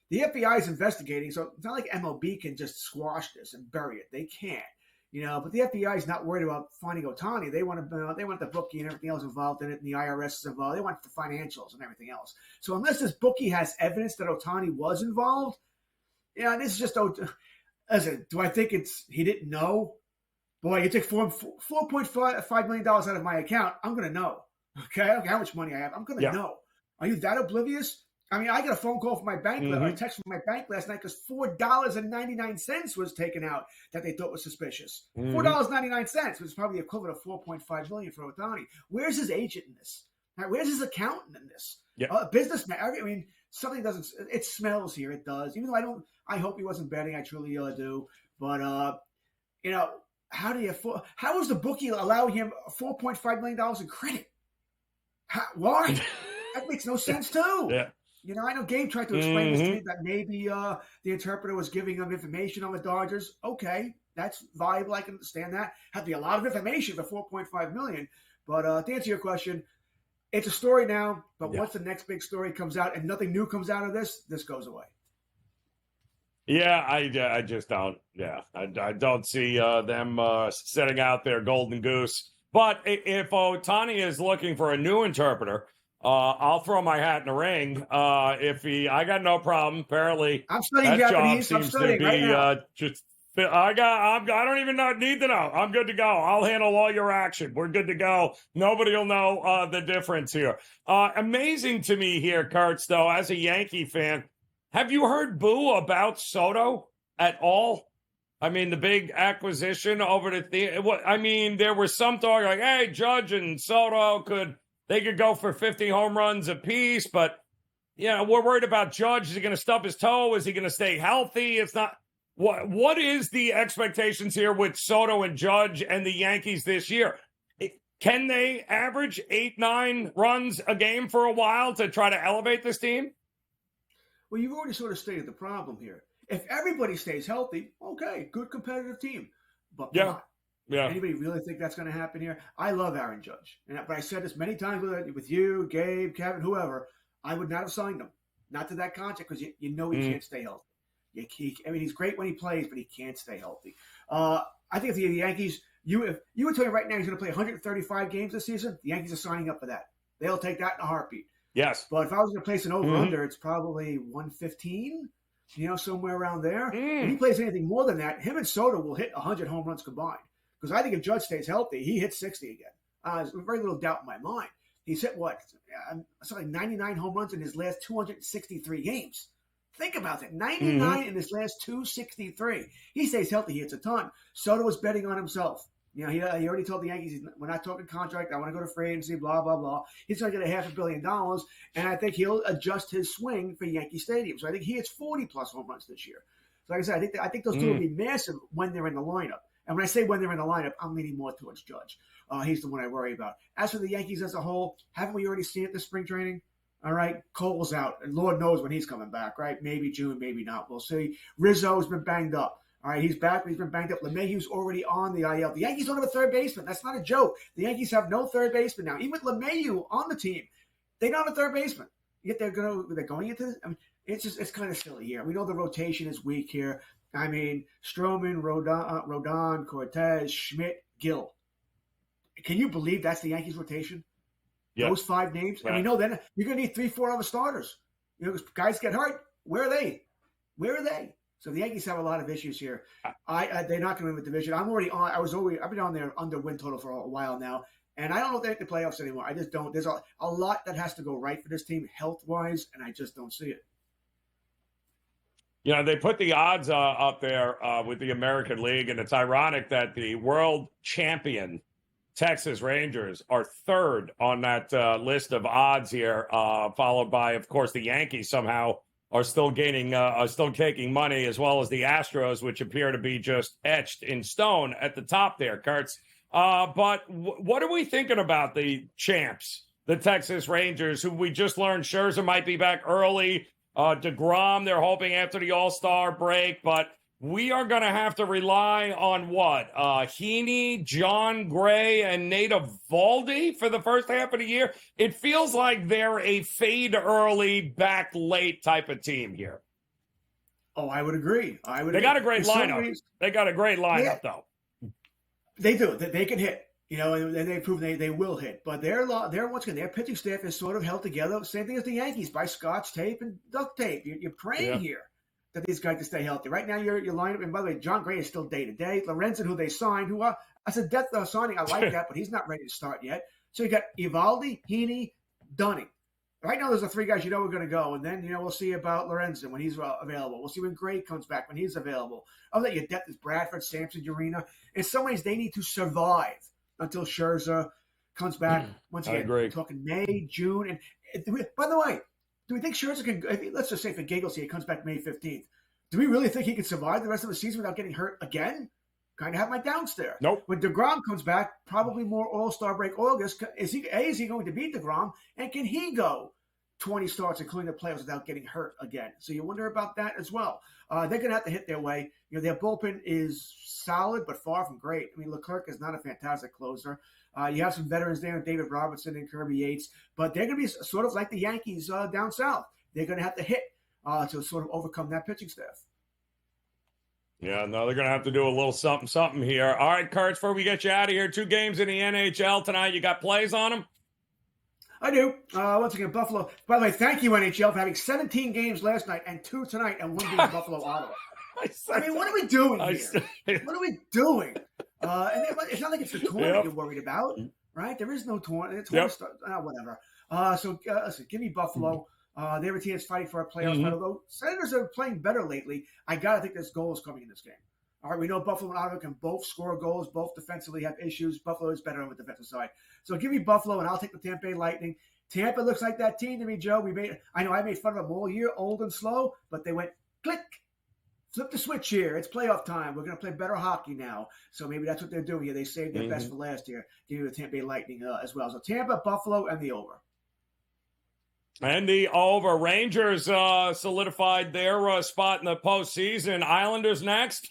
The FBI is investigating, so it's not like MLB can just squash this and bury it. They can't, But the FBI is not worried about finding Ohtani. They want the bookie and everything else involved in it, and the IRS is involved. They want the financials and everything else. So unless this bookie has evidence that Ohtani was involved, this is just. Listen, do I think he didn't know? Boy, you take $4.5 million out of my account, I'm going to know. Okay? I don't care how much money I have. I'm going to know. Are you that oblivious? I mean, I got a phone call from my bank, or a text from my bank last night because $4.99 was taken out that they thought was suspicious. $4.99, which is probably the equivalent of $4.5 million for Ohtani. Where's his agent in this? Where's his accountant in this? Businessman. I mean, something doesn't. It smells here. It does. Even though I hope he wasn't betting. I truly do. But how is the bookie allowing him $4.5 million in credit? Why? That makes no sense too. Yeah. I know Gabe tried to explain this to me that maybe the interpreter was giving him information on the Dodgers. Okay, that's viable. I can understand that. Had to be a lot of information for $4.5 million. But to answer your question, it's a story now. But once the next big story comes out and nothing new comes out of this goes away. Yeah, I just don't. Yeah, I don't see them setting out their golden goose. But if Ohtani is looking for a new interpreter, I'll throw my hat in the ring. I got no problem. Apparently, I'm studying Japanese. I'm studying right now. I don't even need to know. I'm good to go. I'll handle all your action. We're good to go. Nobody will know the difference here. Amazing to me here, Kurtz, though, as a Yankee fan. Have you heard boo about Soto at all? I mean, the big acquisition over to there was some talk like, hey, Judge and Soto could go for 50 home runs apiece, but we're worried about Judge. Is he going to stub his toe? Is he going to stay healthy? It's not. What is the expectations here with Soto and Judge and the Yankees this year? Can they average 8-9 runs a game for a while to try to elevate this team? Well, you've already sort of stated the problem here. If everybody stays healthy, okay, good competitive team. But not. Yeah. Anybody really think that's going to happen here? I love Aaron Judge. But I said this many times with you, Gabe, Kevin, whoever. I would not have signed him. Not to that contract because you know he can't stay healthy. He's great when he plays, but he can't stay healthy. I think if the Yankees, if you would tell me right now he's going to play 135 games this season, the Yankees are signing up for that. They'll take that in a heartbeat. Yes. But if I was going to place an over-under, it's probably 115, somewhere around there. If he plays anything more than that, him and Soto will hit 100 home runs combined. Because I think if Judge stays healthy, he hits 60 again. There's very little doubt in my mind. He's hit, something 99 home runs in his last 263 games. Think about that. 99 in his last 263. He stays healthy. He hits a ton. Soto was betting on himself. He already told the Yankees, we're not talking contract. I want to go to free agency, blah, blah, blah. He's going to get $500 million, and I think he'll adjust his swing for Yankee Stadium. So I think he hits 40-plus home runs this year. So like I said, I think those two will be massive when they're in the lineup. And when I say when they're in the lineup, I'm leaning more towards Judge. He's the one I worry about. As for the Yankees as a whole, haven't we already seen it this spring training? All right, Cole's out, and Lord knows when he's coming back, right? Maybe June, maybe not. We'll see. Rizzo's been banged up. All right, he's back, but he's been banged up. LeMahieu's already on the IL. The Yankees don't have a third baseman. That's not a joke. The Yankees have no third baseman now. Even with LeMahieu on the team, they don't have a third baseman. Yet they're going into this. I mean, it's kind of silly here. We know the rotation is weak here. I mean, Stroman, Rodon, Cortez, Schmidt, Gill. Can you believe that's the Yankees rotation? Yep. Those 5 names? Right. And we know then you're going to need 3-4 other starters. Because guys get hurt. Where are they? So the Yankees have a lot of issues here. They're not going to win the division. I've been on their under win total for a while now, and I don't know if they make the playoffs anymore. I just don't. There's a lot that has to go right for this team health-wise, and I just don't see it. They put the odds up there with the American League, and it's ironic that the world champion Texas Rangers are third on that list of odds here, followed by, of course, the Yankees somehow are still taking money, as well as the Astros, which appear to be just etched in stone at the top there, Kurtz. But what are we thinking about the champs, the Texas Rangers, who we just learned Scherzer might be back early? DeGrom, they're hoping after the All-Star break, but we are going to have to rely on what? Heaney, John Gray, and Nate Eovaldi for the first half of the year. It feels like they're a fade early, back late type of team here. Oh, I would agree. They got a great lineup. They got a great lineup, though. They do. They can hit. And they prove they will hit. But once again, their pitching staff is sort of held together. Same thing as the Yankees, by Scotch tape and duct tape. You're praying here that these guys can stay healthy. Right now, your lineup, and by the way, John Gray is still day-to-day. Lorenzen, who they signed, I said death signing, I like that, but he's not ready to start yet. So you got Eovaldi, Heaney, Dunning. Right now, there's the three guys we're going to go. And then, we'll see about Lorenzen when he's available. We'll see when Gray comes back, when he's available. Other than your depth is Bradford, Sampson, Urena. In some ways, they need to survive until Scherzer comes back. Once again, we're talking May, June. And by the way, do we think Scherzer can, let's just say for giggles here, he comes back May 15th. Do we really think he can survive the rest of the season without getting hurt again? Kind of have my doubts there. Nope. When DeGrom comes back, probably more All-Star break August. Is he going to beat DeGrom? And can he go 20 starts, including the playoffs, without getting hurt again? So you wonder about that as well. They're going to have to hit their way. Their bullpen is solid, but far from great. I mean, Leclerc is not a fantastic closer. You have some veterans there, David Robertson and Kirby Yates, but they're going to be sort of like the Yankees down south. They're going to have to hit to sort of overcome that pitching staff. Yeah, no, they're going to have to do a little something here. All right, Kurtz, before we get you out of here, 2 games in the NHL tonight. You got plays on them? I do. Once again, Buffalo. By the way, thank you, NHL, for having 17 games last night and 2 tonight and 1 being Buffalo Ottawa. I mean, what are we doing here? What are we doing? And it's not like it's the tournament you're worried about, right? There is no tournament. Whatever. So listen, give me Buffalo. They're a team that's fighting for a playoff title. Though Senators are playing better lately. I got to think there's goals coming in this game. All right, we know Buffalo and Ottawa can both score goals, both defensively have issues. Buffalo is better on the defensive side. So give me Buffalo, and I'll take the Tampa Bay Lightning. Tampa looks like that team to me, Joe. I know I made fun of them all year, old and slow, but they went click, flip the switch here. It's playoff time. We're going to play better hockey now. So maybe that's what they're doing here. They saved their best for last year. Give me the Tampa Bay Lightning as well. So Tampa, Buffalo, and the over. And the over. Rangers solidified their spot in the postseason. Islanders next.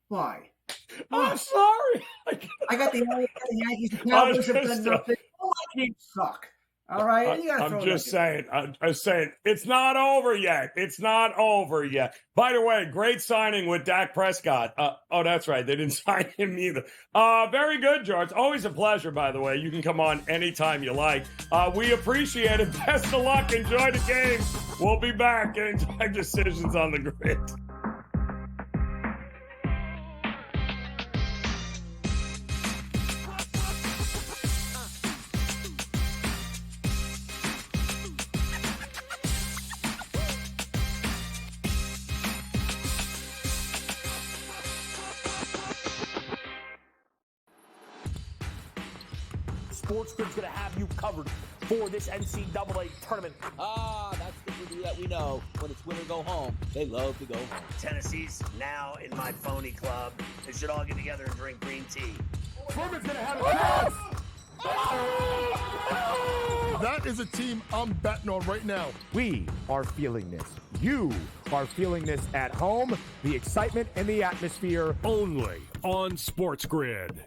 Why? I'm sorry. I got the Yankees. The Cowboys have done nothing. All my teams suck. All right? I'm just saying. It's not over yet. It's not over yet. By the way, great signing with Dak Prescott. Oh, that's right. They didn't sign him either. Very good, George. Always a pleasure, by the way. You can come on anytime you like. We appreciate it. Best of luck. Enjoy the game. We'll be back. GameTime Decisions on the Grid. SportsGrid's going to have you covered for this NCAA tournament. That's the movie that we know. When it's win or go home, they love to go home. Tennessee's now in my phony club. They should all get together and drink green tea. Furman's going to have a chance. That is a team I'm betting on right now. We are feeling this. You are feeling this at home. The excitement and the atmosphere. Only on SportsGrid.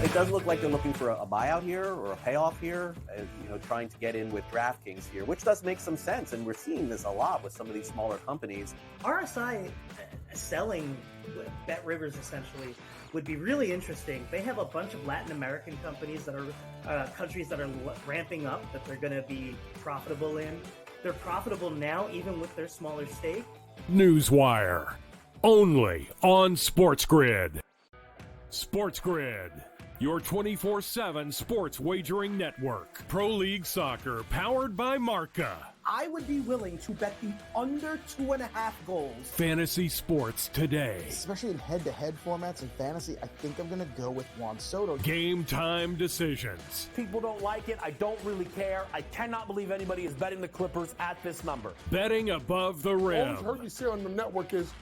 It does look like they're looking for a buyout here or a payoff here, trying to get in with DraftKings here, which does make some sense. And we're seeing this a lot with some of these smaller companies. RSI selling Bet Rivers essentially would be really interesting. They have a bunch of Latin American companies that are countries that are ramping up that they're going to be profitable in. They're profitable now, even with their smaller stake. Newswire, only on SportsGrid. SportsGrid, your 24/7 sports wagering network. Pro League Soccer, powered by Marca. I would be willing to bet the under 2.5 goals. Fantasy sports today. Especially in head-to-head formats in fantasy, I think I'm going to go with Juan Soto. Game time decisions. People don't like it. I don't really care. I cannot believe anybody is betting the Clippers at this number. Betting above the rim. Always heard me say on the network is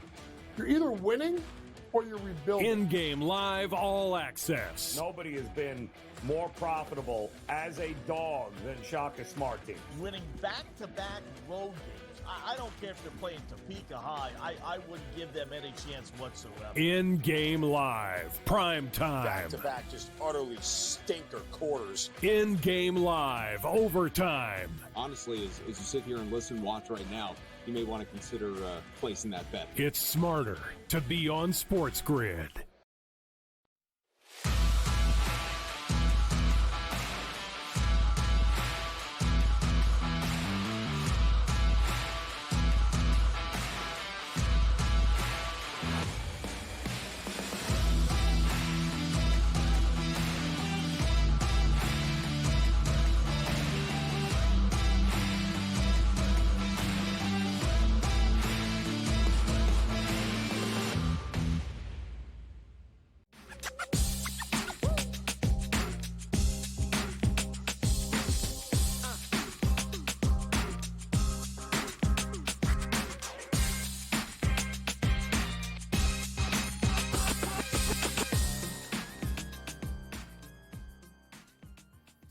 you're either winning or you're rebuilding. In-game live, all access. Nobody has been more profitable as a dog than Shaka Smart Team. Winning back-to-back road games. I don't care if they're playing Topeka High. I wouldn't give them any chance whatsoever. In-game live, prime time. Back-to-back, just utterly stinker quarters. In-game live, overtime. Honestly, as you sit here and listen, watch right now, you may want to consider placing that bet. It's smarter to be on SportsGrid.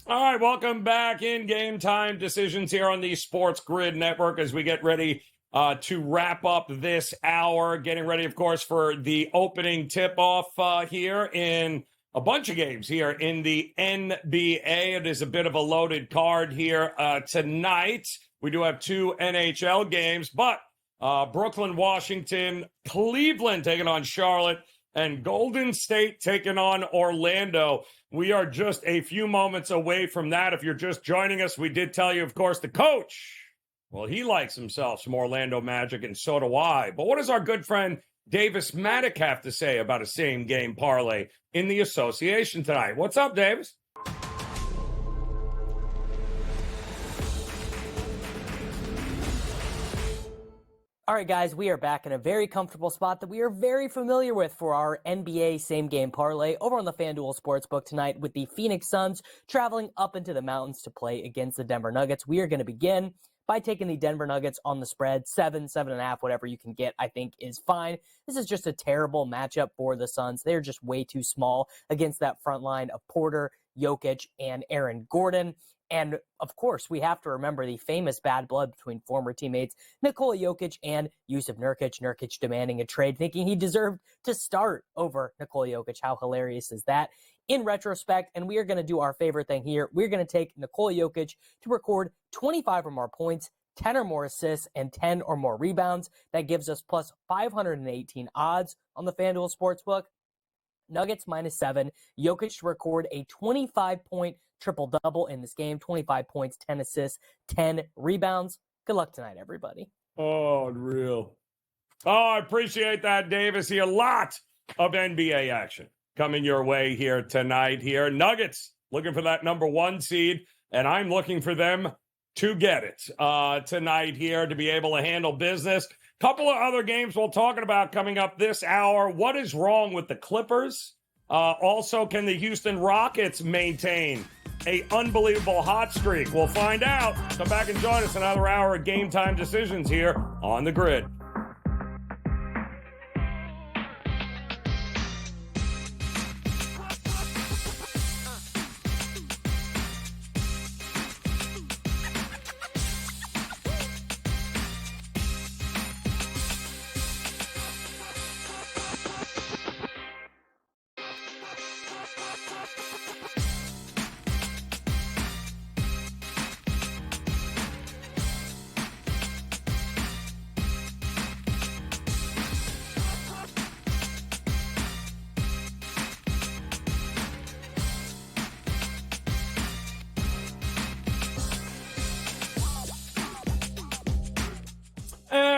All right, welcome back in Game Time Decisions here on the SportsGrid Network as we get ready to wrap up this hour. Getting ready, of course, for the opening tip-off here in a bunch of games here in the NBA. It is a bit of a loaded card here tonight. We do have 2 NHL games, but Brooklyn, Washington, Cleveland taking on Charlotte, and Golden State taking on Orlando. We are just a few moments away from that. If you're just joining us, we did tell you, of course, the coach, well, he likes himself some Orlando Magic, and so do I. But what does our good friend Davis Maddock have to say about a same-game parlay in the association tonight? What's up, Davis? All right, guys, we are back in a very comfortable spot that we are very familiar with for our NBA same-game parlay over on the FanDuel Sportsbook tonight with the Phoenix Suns traveling up into the mountains to play against the Denver Nuggets. We are going to begin by taking the Denver Nuggets on the spread. 7.5, whatever you can get, I think is fine. This is just a terrible matchup for the Suns. They're just way too small against that front line of Porter, Jokic, and Aaron Gordon. And, of course, we have to remember the famous bad blood between former teammates Nikola Jokic and Jusuf Nurkic. Nurkic demanding a trade, thinking he deserved to start over Nikola Jokic. How hilarious is that? In retrospect, and we are going to do our favorite thing here, we're going to take Nikola Jokic to record 25 or more points, 10 or more assists, and 10 or more rebounds. That gives us plus 518 odds on the FanDuel Sportsbook. Nuggets -7. Jokic to record a 25-point triple-double in this game. 25 points, 10 assists, 10 rebounds. Good luck tonight, everybody. Oh, unreal. Oh, I appreciate that, Davis. Here, a lot of NBA action coming your way here tonight. Here, Nuggets looking for that number 1 seed, and I'm looking for them to get it tonight here to be able to handle business. Couple of other games we're talking about coming up this hour. What is wrong with the Clippers? Also, can the Houston Rockets maintain an unbelievable hot streak? We'll find out. Come back and join us another hour of Game Time Decisions here on the Grid.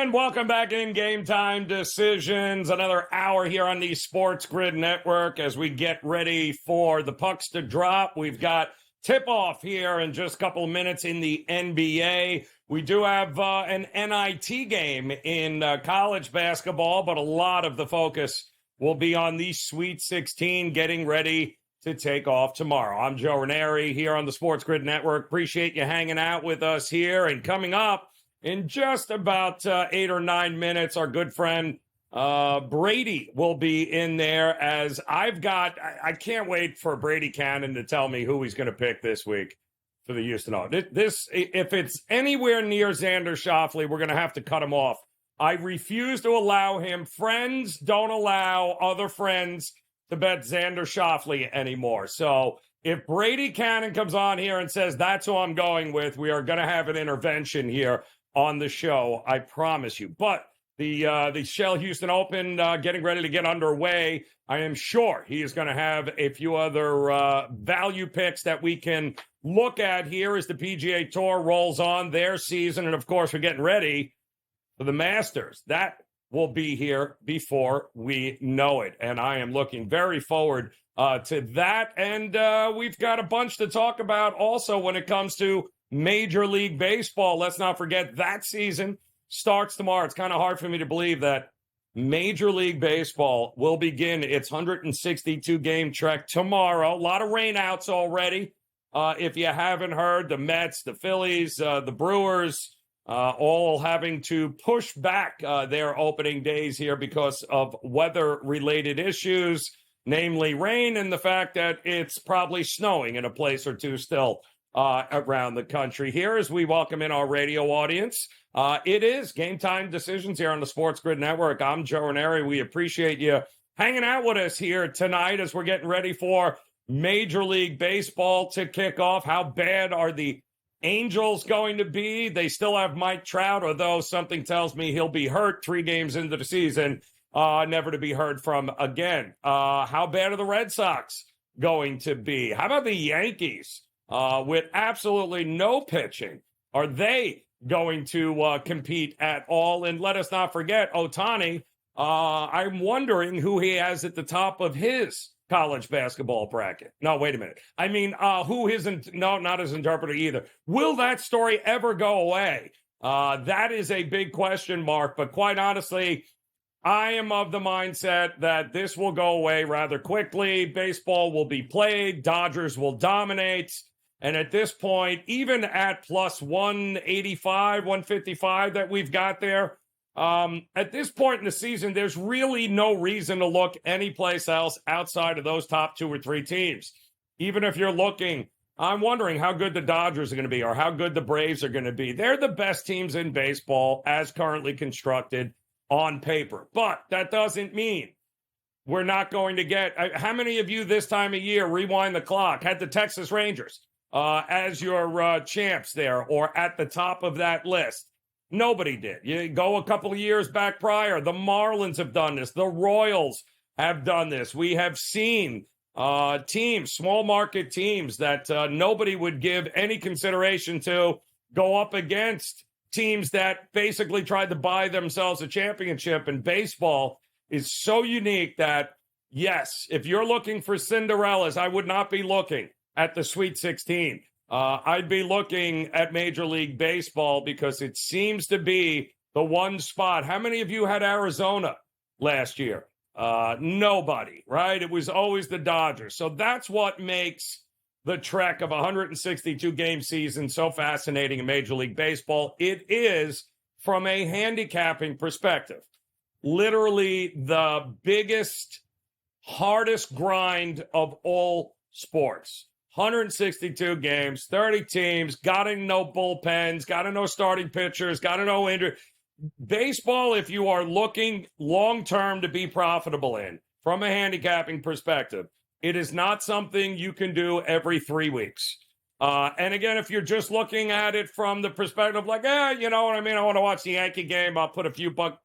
And welcome back in Game Time Decisions. Another hour here on the SportsGrid Network as we get ready for the pucks to drop. We've got tip-off here in just a couple of minutes in the NBA. We do have an NIT game in college basketball, but a lot of the focus will be on the Sweet 16 getting ready to take off tomorrow. I'm Joe Raineri here on the SportsGrid Network. Appreciate you hanging out with us here. And coming up in just about 8 or 9 minutes, our good friend Brady will be in there as I can't wait for Brady Cannon to tell me who he's going to pick this week for the Houston Oilers. If it's anywhere near Xander Schauffele, we're going to have to cut him off. I refuse to allow him. Friends don't allow other friends to bet Xander Schauffele anymore. So if Brady Cannon comes on here and says that's who I'm going with, we are going to have an intervention here on the show, I promise you. But the Shell Houston Open getting ready to get underway. I am sure he is going to have a few other value picks that we can look at here as the PGA Tour rolls on their season. And, of course, we're getting ready for the Masters. That will be here before we know it. And I am looking very forward to that. And we've got a bunch to talk about also when it comes to Major League Baseball. Let's not forget that season starts tomorrow. It's kind of hard for me to believe that Major League Baseball will begin its 162-game trek tomorrow. A lot of rainouts already. If you haven't heard, the Mets, the Phillies, the Brewers, all having to push back their opening days here because of weather-related issues, namely rain and the fact that it's probably snowing in a place or two still around the country. Here as we welcome in our radio audience, it is Game Time Decisions here on the SportsGrid Network. I'm Joe Raineri. We appreciate you hanging out with us here tonight as we're getting ready for Major League Baseball to kick off. How bad are the Angels going to be? They still have Mike Trout, although something tells me he'll be hurt 3 games into the season, never to be heard from again. How bad are the Red Sox going to be? How about the Yankees? With absolutely no pitching, are they going to compete at all? And let us not forget Ohtani. I'm wondering who he has at the top of his college basketball bracket. No, wait a minute. I mean, who isn't? No, not his interpreter either. Will that story ever go away? That is a big question mark. But quite honestly, I am of the mindset that this will go away rather quickly. Baseball will be played. Dodgers will dominate. And at this point, even at plus 185, 155 that we've got there, at this point in the season, there's really no reason to look anyplace else outside of those top 2 or 3 teams. Even if you're looking, I'm wondering how good the Dodgers are going to be or how good the Braves are going to be. They're the best teams in baseball as currently constructed on paper. But that doesn't mean we're not going to get, how many of you this time of year, rewind the clock, had the Texas Rangers as your champs there or at the top of that list? Nobody did. You go a couple of years back prior, the Marlins have done this. The Royals have done this. We have seen teams, small market teams that nobody would give any consideration to go up against teams that basically tried to buy themselves a championship. And baseball is so unique that, yes, if you're looking for Cinderellas, I would not be looking at the Sweet 16. I'd be looking at Major League Baseball because it seems to be the one spot. How many of you had Arizona last year? Nobody, right? It was always the Dodgers. So that's what makes the trek of a 162-game season so fascinating in Major League Baseball. It is, from a handicapping perspective, literally the biggest, hardest grind of all sports. 162 games, 30 teams, got to know bullpens, got to know starting pitchers, got to know injury. Baseball, if you are looking long-term to be profitable in, from a handicapping perspective, it is not something you can do every 3 weeks. And again, if you're just looking at it from the perspective like, you know what I mean? I want to watch the Yankee game. I'll put a few bucks.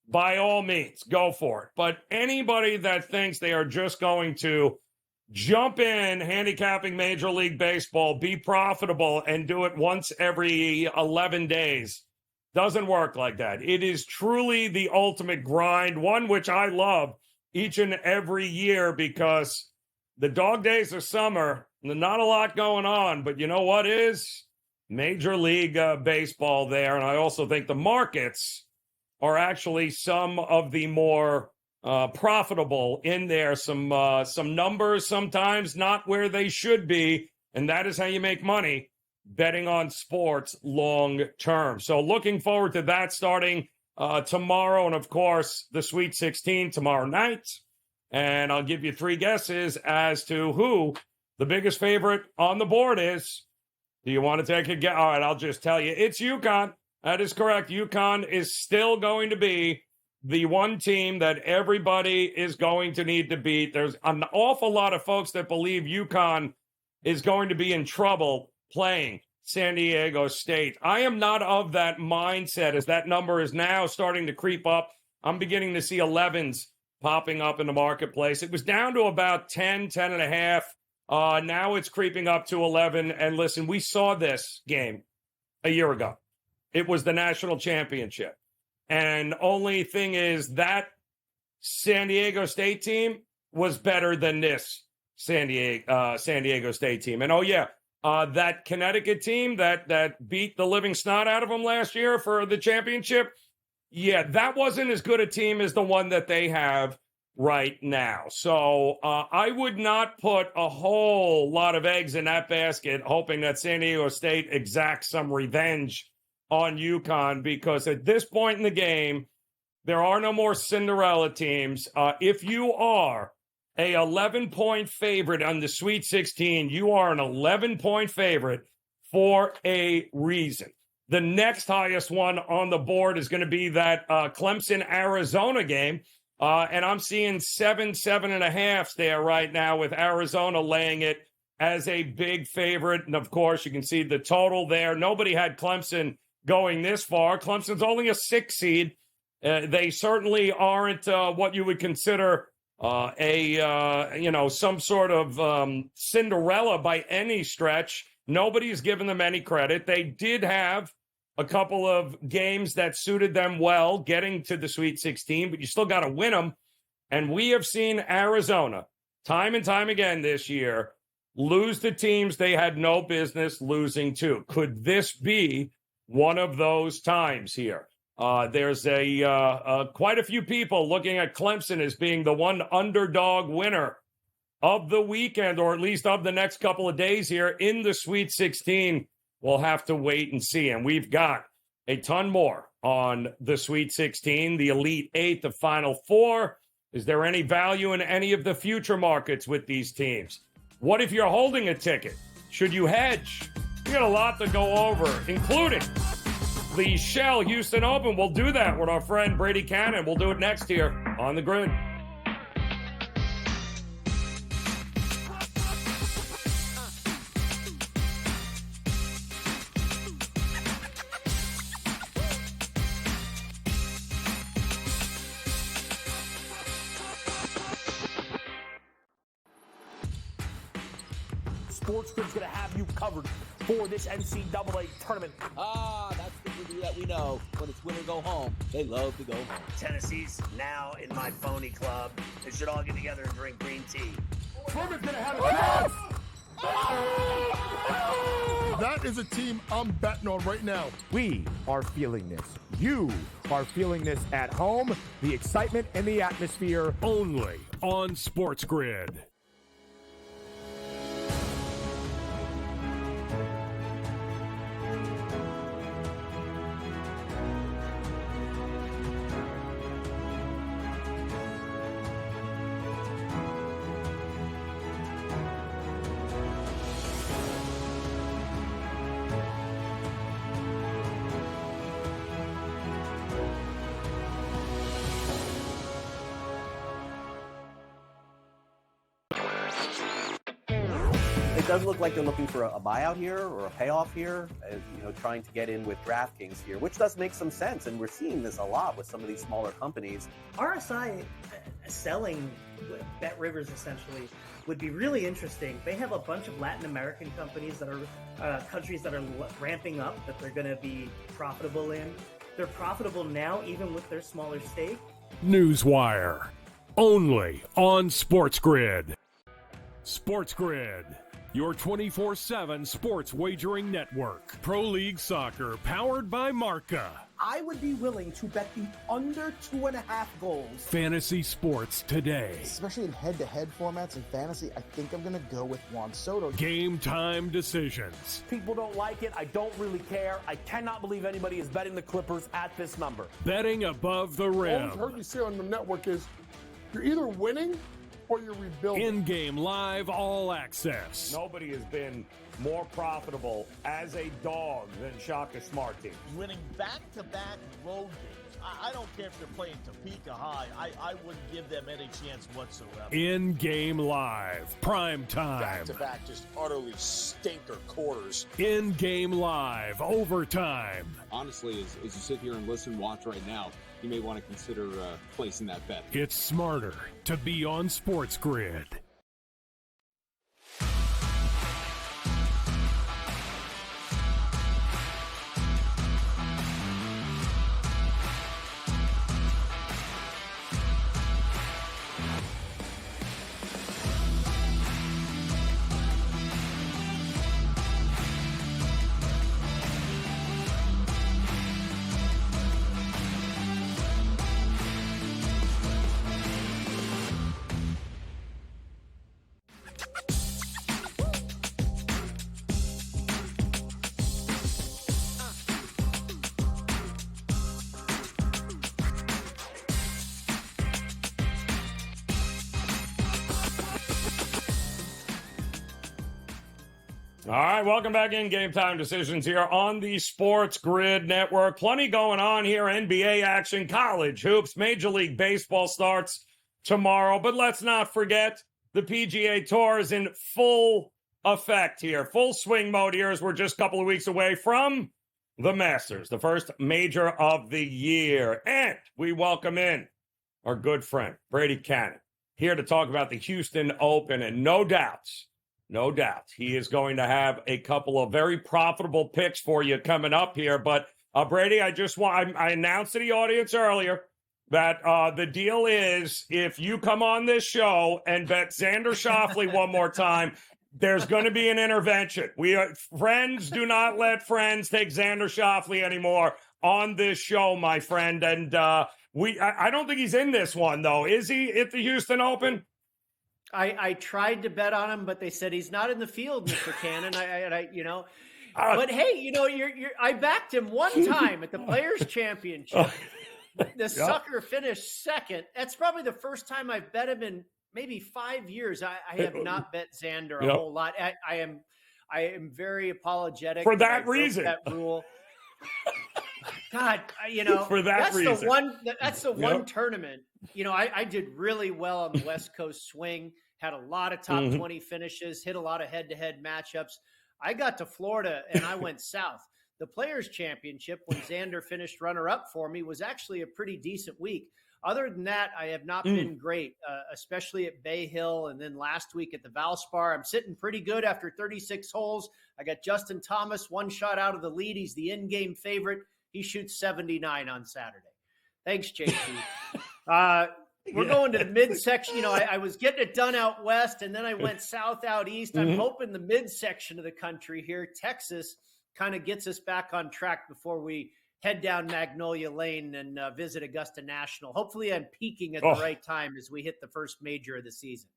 By all means, go for it. But anybody that thinks they are just going to jump in, handicapping Major League Baseball, be profitable, and do it once every 11 days, Doesn't work like that. It is truly the ultimate grind, one which I love each and every year because the dog days of summer, not a lot going on, but you know what is? Major League Baseball there. And I also think the markets are actually some of the more profitable in there. Some numbers sometimes not where they should be. And that is how you make money betting on sports long term. So looking forward to that starting tomorrow. And of course, the Sweet 16 tomorrow night. And I'll give you 3 guesses as to who the biggest favorite on the board is. Do you want to take a guess? All right, I'll just tell you. It's UConn. That is correct. UConn is still going to be the one team that everybody is going to need to beat. There's an awful lot of folks that believe UConn is going to be in trouble playing San Diego State. I am not of that mindset as that number is now starting to creep up. I'm beginning to see 11s popping up in the marketplace. It was down to about 10 and a half. Now it's creeping up to 11. And listen, we saw this game a year ago. It was the national championship. And only thing is that San Diego State team was better than this San Diego State team. And, oh, yeah, that Connecticut team that beat the living snot out of them last year for the championship, yeah, that wasn't as good a team as the one that they have right now. So I would not put a whole lot of eggs in that basket hoping that San Diego State exacts some revenge on UConn, because at this point in the game, there are no more Cinderella teams. If you are a 11-point favorite on the Sweet 16, you are an 11-point favorite for a reason. The next highest one on the board is going to be that Clemson-Arizona game. And I'm seeing 7.5 there right now, with Arizona laying it as a big favorite. And, of course, you can see the total there. Nobody had Clemson going this far. Clemson's only a 6 seed. They certainly aren't what you would consider some sort of Cinderella by any stretch. Nobody's given them any credit. They did have a couple of games that suited them well, getting to the Sweet 16, but you still got to win them. And we have seen Arizona time and time again this year lose to teams they had no business losing to. Could this be one of those times here? There's quite a few people looking at Clemson as being the one underdog winner of the weekend, or at least of the next couple of days here in the Sweet 16. We'll have to wait and see. And we've got a ton more on the Sweet 16, the Elite 8, the Final 4. Is there any value in any of the future markets with these teams? What if you're holding a ticket? Should you hedge? We got a lot to go over, including the Shell Houston Open. We'll do that with our friend Brady Cannon. We'll do it next here on The Grid. SportsGrid's going to have you covered for this NCAA tournament. That's the movie that we know. When it's win or go home, they love to go home. Tennessee's now in my phony club. They should all get together and drink green tea. Furman's going to have a That is a team I'm betting on right now. We are feeling this. You are feeling this at home. The excitement and the atmosphere. Only on SportsGrid. It does look like they're looking for a buyout here or a payoff here, trying to get in with DraftKings here, which does make some sense. And we're seeing this a lot with some of these smaller companies. RSI selling Bet Rivers essentially would be really interesting. They have a bunch of Latin American companies that are countries that are ramping up that they're going to be profitable in. They're profitable now, even with their smaller stake. Newswire. Only on SportsGrid. SportsGrid. Your 24/7 sports wagering network. Pro League Soccer, powered by Marca. I would be willing to bet the under 2.5 goals. Fantasy sports today. Especially in head-to-head formats in fantasy, I think I'm going to go with Juan Soto. Game time decisions. People don't like it. I don't really care. I cannot believe anybody is betting the Clippers at this number. Betting above the rim. All I've heard you say on the network is you're either winning or you're rebuilding. In-game live all access. Nobody has been more profitable as a dog than Shaka Smart team. Winning back-to-back road games. I don't care if they're playing Topeka High. I wouldn't give them any chance whatsoever. In-game live, prime time. Back-to-back, just utterly stinker quarters. In-game live, overtime. Honestly, as you sit here and listen, watch right now, you may want to consider placing that bet. It's smarter to be on SportsGrid. All right, welcome back in Game Time Decisions here on the SportsGrid Network. Plenty going on here. NBA action, college hoops, Major League Baseball starts tomorrow. But let's not forget the PGA Tour is in full effect here. Full swing mode here as we're just a couple of weeks away from the Masters, the first major of the year. And we welcome in our good friend, Brady Cannon, here to talk about the Houston Open. And no doubt, he is going to have a couple of very profitable picks for you coming up here. But Brady, I announced to the audience earlier that the deal is if you come on this show and bet Xander Schauffele one more time, there's going to be an intervention. Friends do not let friends take Xander Schauffele anymore on this show, my friend. And I don't think he's in this one, though. Is he at the Houston Open? I tried to bet on him, but they said he's not in the field, Mr. Cannon. But hey, I backed him one time at the Players Championship. The sucker finished second. That's probably the first time I've bet him in maybe 5 years. I have not bet Xander a whole lot. I am very apologetic for that reason. That rule. God, for that reason. That's the one tournament. I did really well on the West Coast swing, had a lot of top 20 finishes, hit a lot of head-to-head matchups. I got to Florida and I went south. The Players Championship, when Xander finished runner-up for me, was actually a pretty decent week. Other than that, I have not been great, especially at Bay Hill and then last week at the Valspar. I'm sitting pretty good after 36 holes. I got Justin Thomas, one shot out of the lead. He's the in-game favorite. He shoots 79 on Saturday. Thanks, JT. We're going to the midsection. I was getting it done out west, and then I went south out east. I'm hoping the midsection of the country here, Texas, kind of gets us back on track before we head down Magnolia Lane and visit Augusta National. Hopefully I'm peaking at the right time as we hit the first major of the season.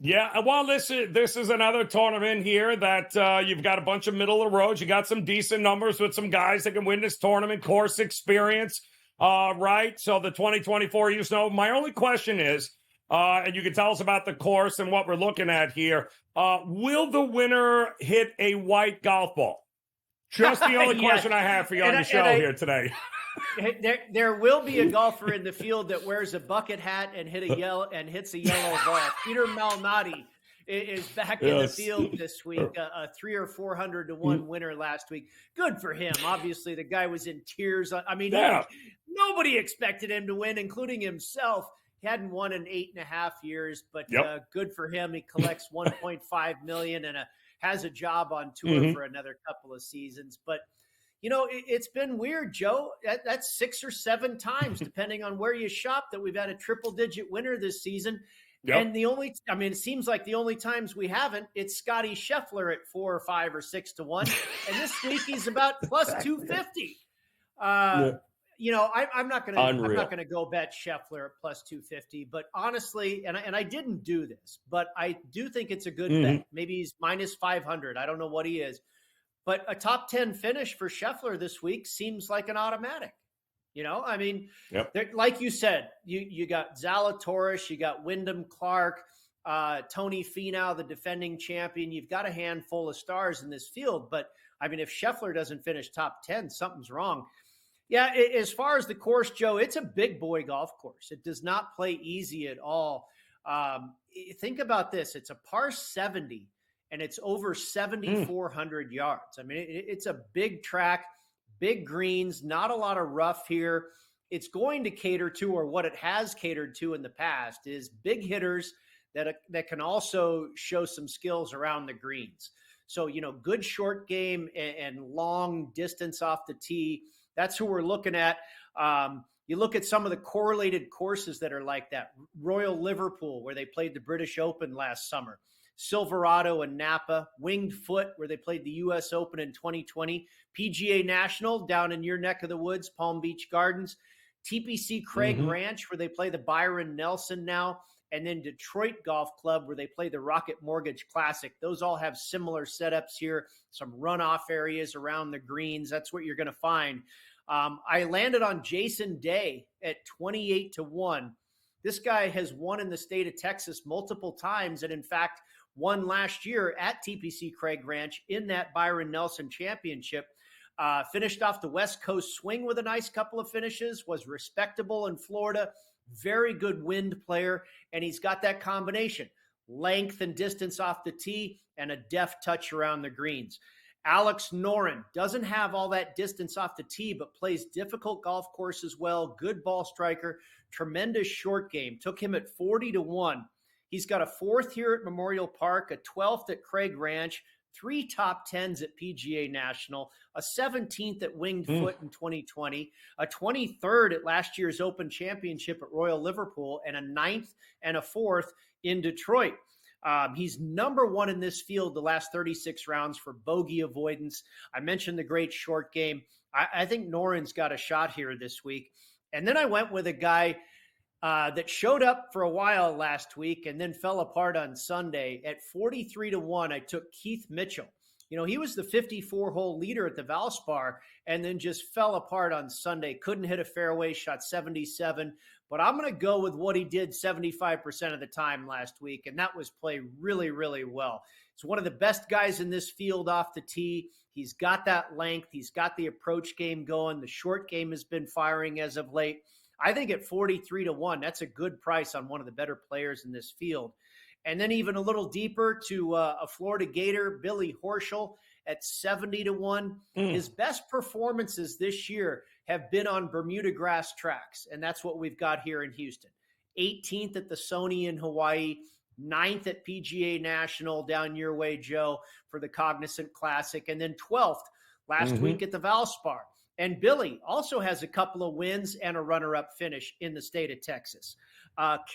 Yeah, well, this is another tournament here that you've got a bunch of middle of the road. You got some decent numbers with some guys that can win this tournament, course experience, right? So the 2024 Houston Open. My only question is, and you can tell us about the course and what we're looking at here, will the winner hit a white golf ball? Just the only question I have for you on the show here today. There will be a golfer in the field that wears a bucket hat and hits a yellow ball. Peter Malnati is back in the field this week, a 300 or 400 to 1 winner last week. Good for him. Obviously, the guy was in tears. Nobody expected him to win, including himself. He hadn't won in 8.5 years, but good for him. He collects $1.5 million and has a job on tour for another couple of seasons. But It's been weird, Joe. That's 6 or 7 times, depending on where you shop, that we've had a triple-digit winner this season. Yep. And it seems like the only times we haven't, it's Scotty Scheffler at 4 or 5 or 6 to 1. And this week he's about plus 250. I'm not gonna go bet Scheffler at plus 250, but honestly, and I didn't do this, but I do think it's a good bet. Maybe he's minus 500. I don't know what he is, but a top 10 finish for Scheffler this week seems like an automatic. Like you said, you got Zalatoris, you got Wyndham Clark, Tony Finau, the defending champion. You've got a handful of stars in this field, but if Scheffler doesn't finish top 10, something's wrong. Yeah, as far as the course, Joe, it's a big boy golf course. It does not play easy at all. Think about this. It's a par 70, and it's over 7,400 yards. It's a big track, big greens, not a lot of rough here. It's going to cater to, or what it has catered to in the past, is big hitters that can also show some skills around the greens. So, good short game and long distance off the tee. That's who we're looking at. You look at some of the correlated courses that are like that. Royal Liverpool, where they played the British Open last summer. Silverado and Napa. Winged Foot, where they played the U.S. Open in 2020. PGA National down in your neck of the woods, Palm Beach Gardens. TPC Craig Ranch, where they play the Byron Nelson now. And then Detroit Golf Club, where they play the Rocket Mortgage Classic. Those all have similar setups here, some runoff areas around the greens. That's what you're going to find. I landed on Jason Day at 28 to 1. This guy has won in the state of Texas multiple times, and in fact, won last year at TPC Craig Ranch in that Byron Nelson Championship. Finished off the West Coast swing with a nice couple of finishes, was respectable in Florida. Very good wind player, and he's got that combination, length and distance off the tee and a deft touch around the greens. Alex Noren doesn't have all that distance off the tee, but plays difficult golf courses well, good ball striker, tremendous short game. Took him at 40 to 1. He's got a 4th here at Memorial Park, a 12th at Craig Ranch, 3 top 10s at PGA National, a 17th at Winged Foot in 2020, a 23rd at last year's Open Championship at Royal Liverpool, and a 9th and a 4th in Detroit. He's number 1 in this field the last 36 rounds for bogey avoidance. I mentioned the great short game. I think Noren's got a shot here this week. And then I went with a guy that showed up for a while last week and then fell apart on Sunday. At 43 to 1, I took Keith Mitchell. He was the 54-hole leader at the Valspar and then just fell apart on Sunday. Couldn't hit a fairway, shot 77. But I'm going to go with what he did 75% of the time last week, and that was play really, really well. He's one of the best guys in this field off the tee. He's got that length. He's got the approach game going. The short game has been firing as of late. I think at 43 to 1, that's a good price on one of the better players in this field. And then even a little deeper to a Florida Gator, Billy Horschel, at 70 to 1. His best performances this year have been on Bermuda grass tracks, and that's what we've got here in Houston. 18th at the Sony in Hawaii, 9th at PGA National down your way, Joe, for the Cognizant Classic, and then 12th last week at the Valspar. And Billy also has a couple of wins and a runner-up finish in the state of Texas.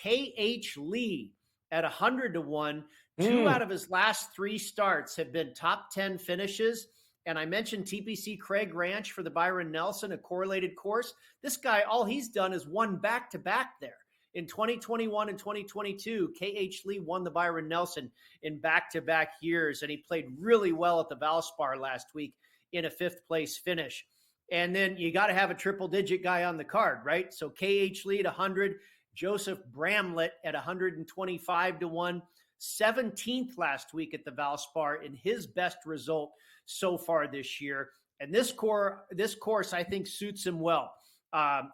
K.H. Lee at 100 to 1. 2 out of his last 3 starts have been top 10 finishes. And I mentioned TPC Craig Ranch for the Byron Nelson, a correlated course. This guy, all he's done is won back-to-back there. In 2021 and 2022, K.H. Lee won the Byron Nelson in back-to-back years, and he played really well at the Valspar last week in a 5th-place finish. And then you got to have a triple-digit guy on the card, right? So K.H. Lee at 100, Joseph Bramlett at 125 to 1, 17th last week at the Valspar in his best result so far this year. And this course, I think, suits him well.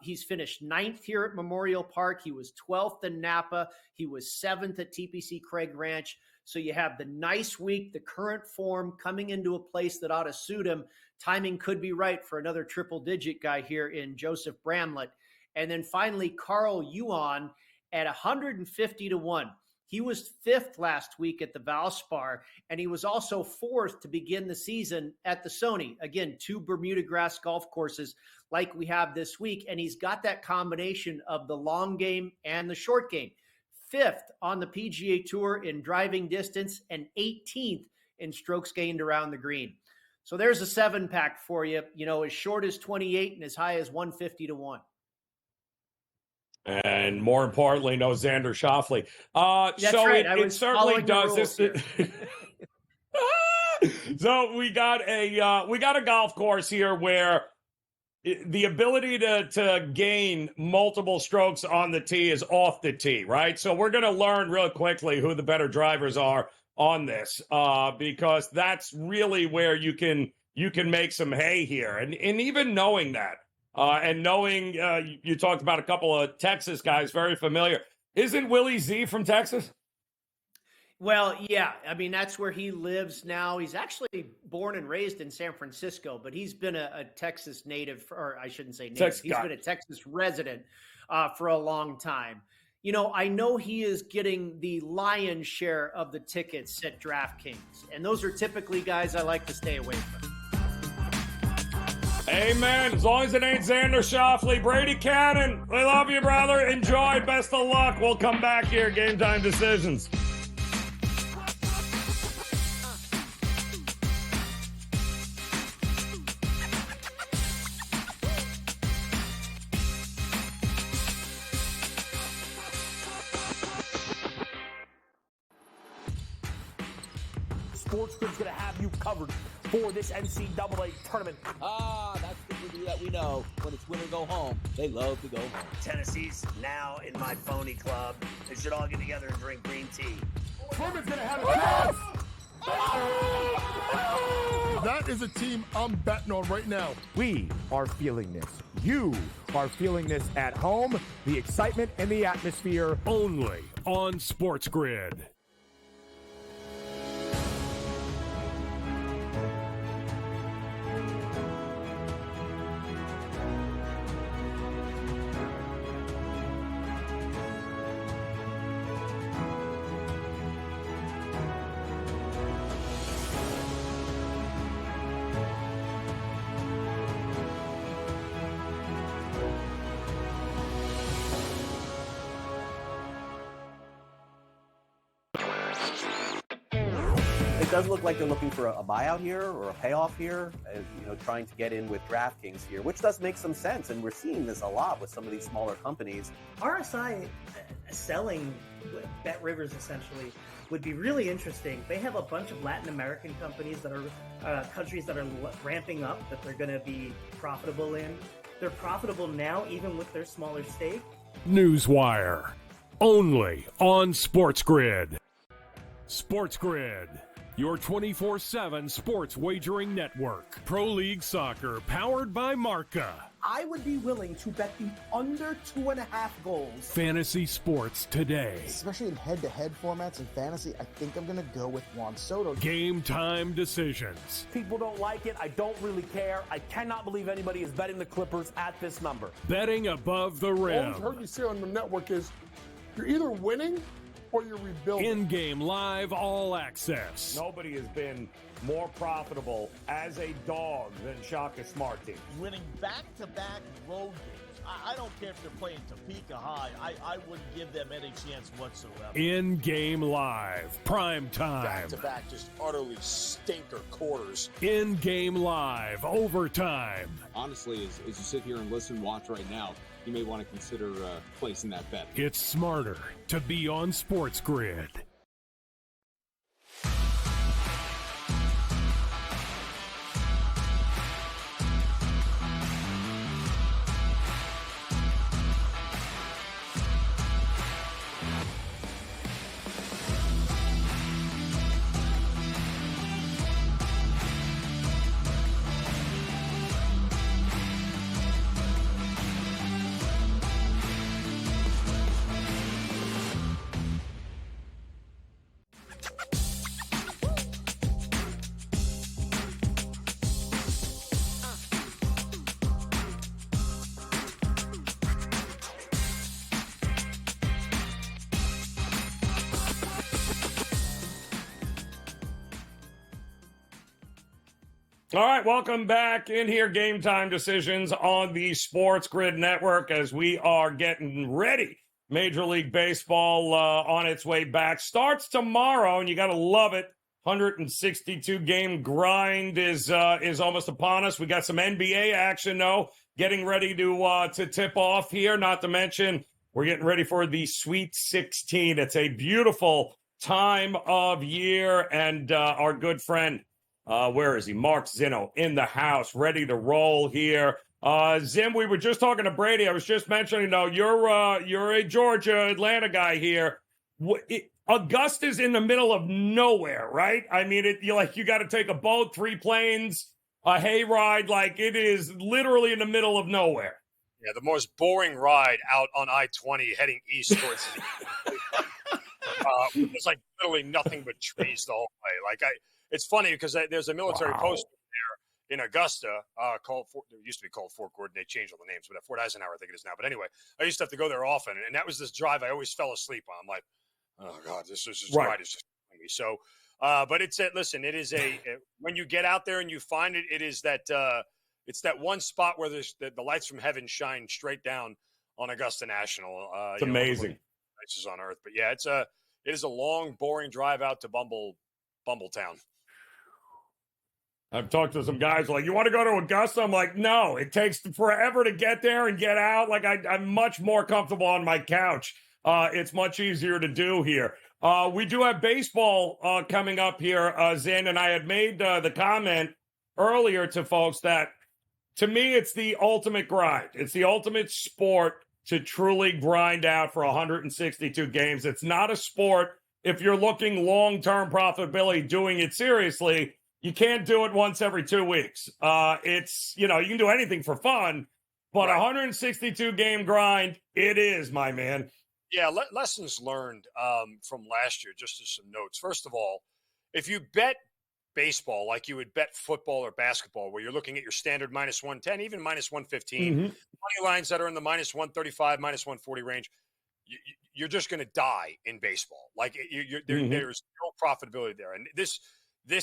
He's finished 9th here at Memorial Park. He was 12th in Napa. He was 7th at TPC Craig Ranch. So you have the nice week, the current form coming into a place that ought to suit him. Timing could be right for another triple-digit guy here in Joseph Bramlett. And then finally, Carl Yuan at 150 to 1. He was 5th last week at the Valspar, and he was also 4th to begin the season at the Sony. Again, 2 Bermuda grass golf courses like we have this week, and he's got that combination of the long game and the short game. 5th on the PGA Tour in driving distance and 18th in strokes gained around the green. So there's a 7-pack for you, as short as 28 and as high as 150 to 1. And more importantly, no Xander Schauffele. That's so right. it certainly does this. So we got a golf course here where the ability to gain multiple strokes on the tee is off the tee, right? So we're going to learn real quickly who the better drivers are on this, because that's really where you can make some hay here. And even knowing that, and knowing you talked about a couple of Texas guys, very familiar. Isn't Willie Z from Texas? Well, yeah. I mean, that's where he lives now. He's actually born and raised in San Francisco, but he's been a Texas native, or I shouldn't say native. He's been a Texas resident for a long time. I know he is getting the lion's share of the tickets at DraftKings, and those are typically guys I like to stay away from. Amen. As long as it ain't Xander Schauffele, Brady Cannon, we love you, brother. Enjoy. Best of luck. We'll come back here. Game Time Decisions. SportsGrid's going to have you covered for this NCAA tournament. That's the movie that we know. When it's win or go home, they love to go home. Tennessee's now in my phony club. They should all get together and drink green tea. Furman's going to have a chance. That is a team I'm betting on right now. We are feeling this. You are feeling this at home. The excitement and the atmosphere. Only on SportsGrid. It does look like they're looking for a buyout here or a payoff here, trying to get in with DraftKings here, which does make some sense. And we're seeing this a lot with some of these smaller companies. RSI selling Bet Rivers essentially would be really interesting. They have a bunch of Latin American companies that are countries that are ramping up that they're going to be profitable in. They're profitable now, even with their smaller stake. Newswire. Only on SportsGrid. SportsGrid. Your 24/7 sports wagering network. Pro League Soccer, powered by Marca. I would be willing to bet the under 2.5 goals. Fantasy sports today. Especially in head-to-head formats in fantasy, I think I'm going to go with Juan Soto. Game Time Decisions. People don't like it. I don't really care. I cannot believe anybody is betting the Clippers at this number. Betting above the rim. All I've heard you say on the network is you're either winning or you're rebuilding. In-game live all access. Nobody has been more profitable as a dog than Shaka Smart Team. Winning back-to-back road games. I don't care if they're playing Topeka High. I wouldn't give them any chance whatsoever. In-game live. Prime time. Back-to-back, just utterly stinker quarters. In-game live. Overtime. Honestly, as you sit here and watch right now, you may want to consider placing that bet. It's smarter to be on SportsGrid. All right, welcome back in here. Game Time Decisions on the Sports Grid Network as we are getting ready. Major League Baseball on its way back. Starts tomorrow, and you got to love it. 162 game grind is almost upon us. We got some NBA action, though, getting ready to tip off here. Not to mention, we're getting ready for the Sweet 16. It's a beautiful time of year, and our good friend, where is he? Mark Zinno in the house, ready to roll here. Zim, we were just talking to Brady. I was just mentioning, you're a Georgia, Atlanta guy here. Augusta's in the middle of nowhere, right? I mean, you got to take a boat, 3 planes, a hayride. Like, it is literally in the middle of nowhere. Yeah, the most boring ride out on I-20 heading east towards it's like literally nothing but trees the whole way. It's funny because there's a military post there in Augusta called it used to be called Fort Gordon. They changed all the names, but Fort Eisenhower, I think it is now. But anyway, I used to have to go there often, and that was this drive I always fell asleep on. I'm like, oh God, this ride is just killing me. So, but listen, it is when you get out there and you find it, it is that it's that one spot where the lights from heaven shine straight down on Augusta National. It's amazing. Places on earth, but yeah, it is a long, boring drive out to Bumbletown. I've talked to some guys like, you want to go to Augusta? I'm like, no, it takes forever to get there and get out. Like, I'm much more comfortable on my couch. It's much easier to do here. We do have baseball coming up here, Zin, and I had made the comment earlier to folks that, to me, it's the ultimate grind. It's the ultimate sport to truly grind out for 162 games. It's not a sport. If you're looking long-term profitability, doing it seriously, you can't do it once every 2 weeks. You can do anything for fun, but 162 game grind, it is, my man. Yeah, lessons learned from last year, just as some notes. First of all, if you bet baseball like you would bet football or basketball, where you're looking at your standard minus 110, even minus 115, money lines that are in the minus 135, minus 140 range, you're just going to die in baseball. Like, there's no profitability there. And this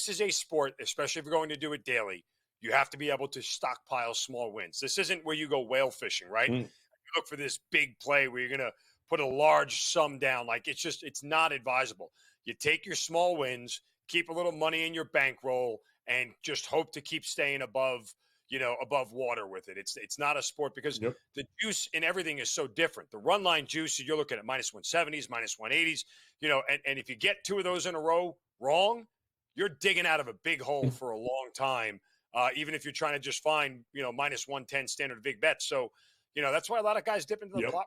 is a sport, especially if you're going to do it daily, you have to be able to stockpile small wins. This isn't where you go whale fishing, right? You look for this big play where you're going to put a large sum down. Like, it's not advisable. You take your small wins, keep a little money in your bankroll, and just hope to keep staying above water with it. It's not a sport because the juice in everything is so different. The run line juice, you're looking at minus 170s, minus 180s, and if you get 2 of those in a row wrong, you're digging out of a big hole for a long time, even if you're trying to just find, minus 110 standard big bets. So, that's why a lot of guys dip into the prop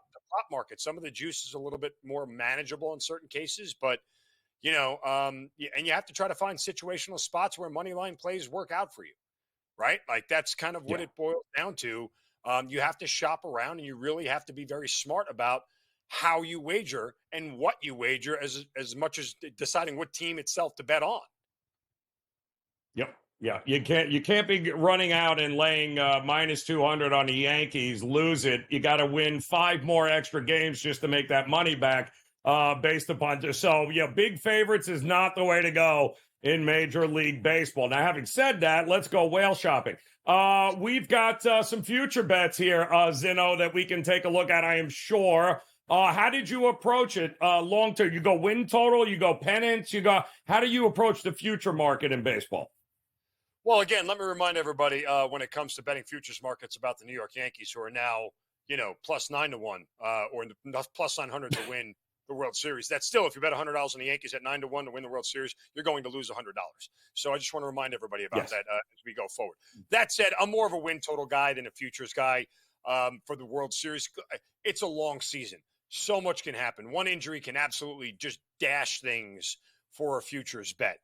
market. Some of the juice is a little bit more manageable in certain cases, but, and you have to try to find situational spots where money line plays work out for you, right? Like, that's kind of what it boils down to. You have to shop around, and you really have to be very smart about how you wager and what you wager as much as deciding what team itself to bet on. Yep. Yeah. You can't be running out and laying minus 200 on the Yankees, lose it. You got to win 5 more extra games just to make that money back based upon this. So, big favorites is not the way to go in Major League Baseball. Now, having said that, let's go whale shopping. We've got some future bets here, Zinno, that we can take a look at, I am sure. How did you approach it long term? You go win total, you go pennants, how do you approach the future market in baseball? Well, again, let me remind everybody when it comes to betting futures markets about the New York Yankees, who are now, plus 9-1 or plus 900 to win the World Series. That's still, if you bet $100 on the Yankees at 9-1 to win the World Series, you're going to lose $100. So I just want to remind everybody about that as we go forward. That said, I'm more of a win total guy than a futures guy for the World Series. It's a long season. So much can happen. One injury can absolutely just dash things for a futures bet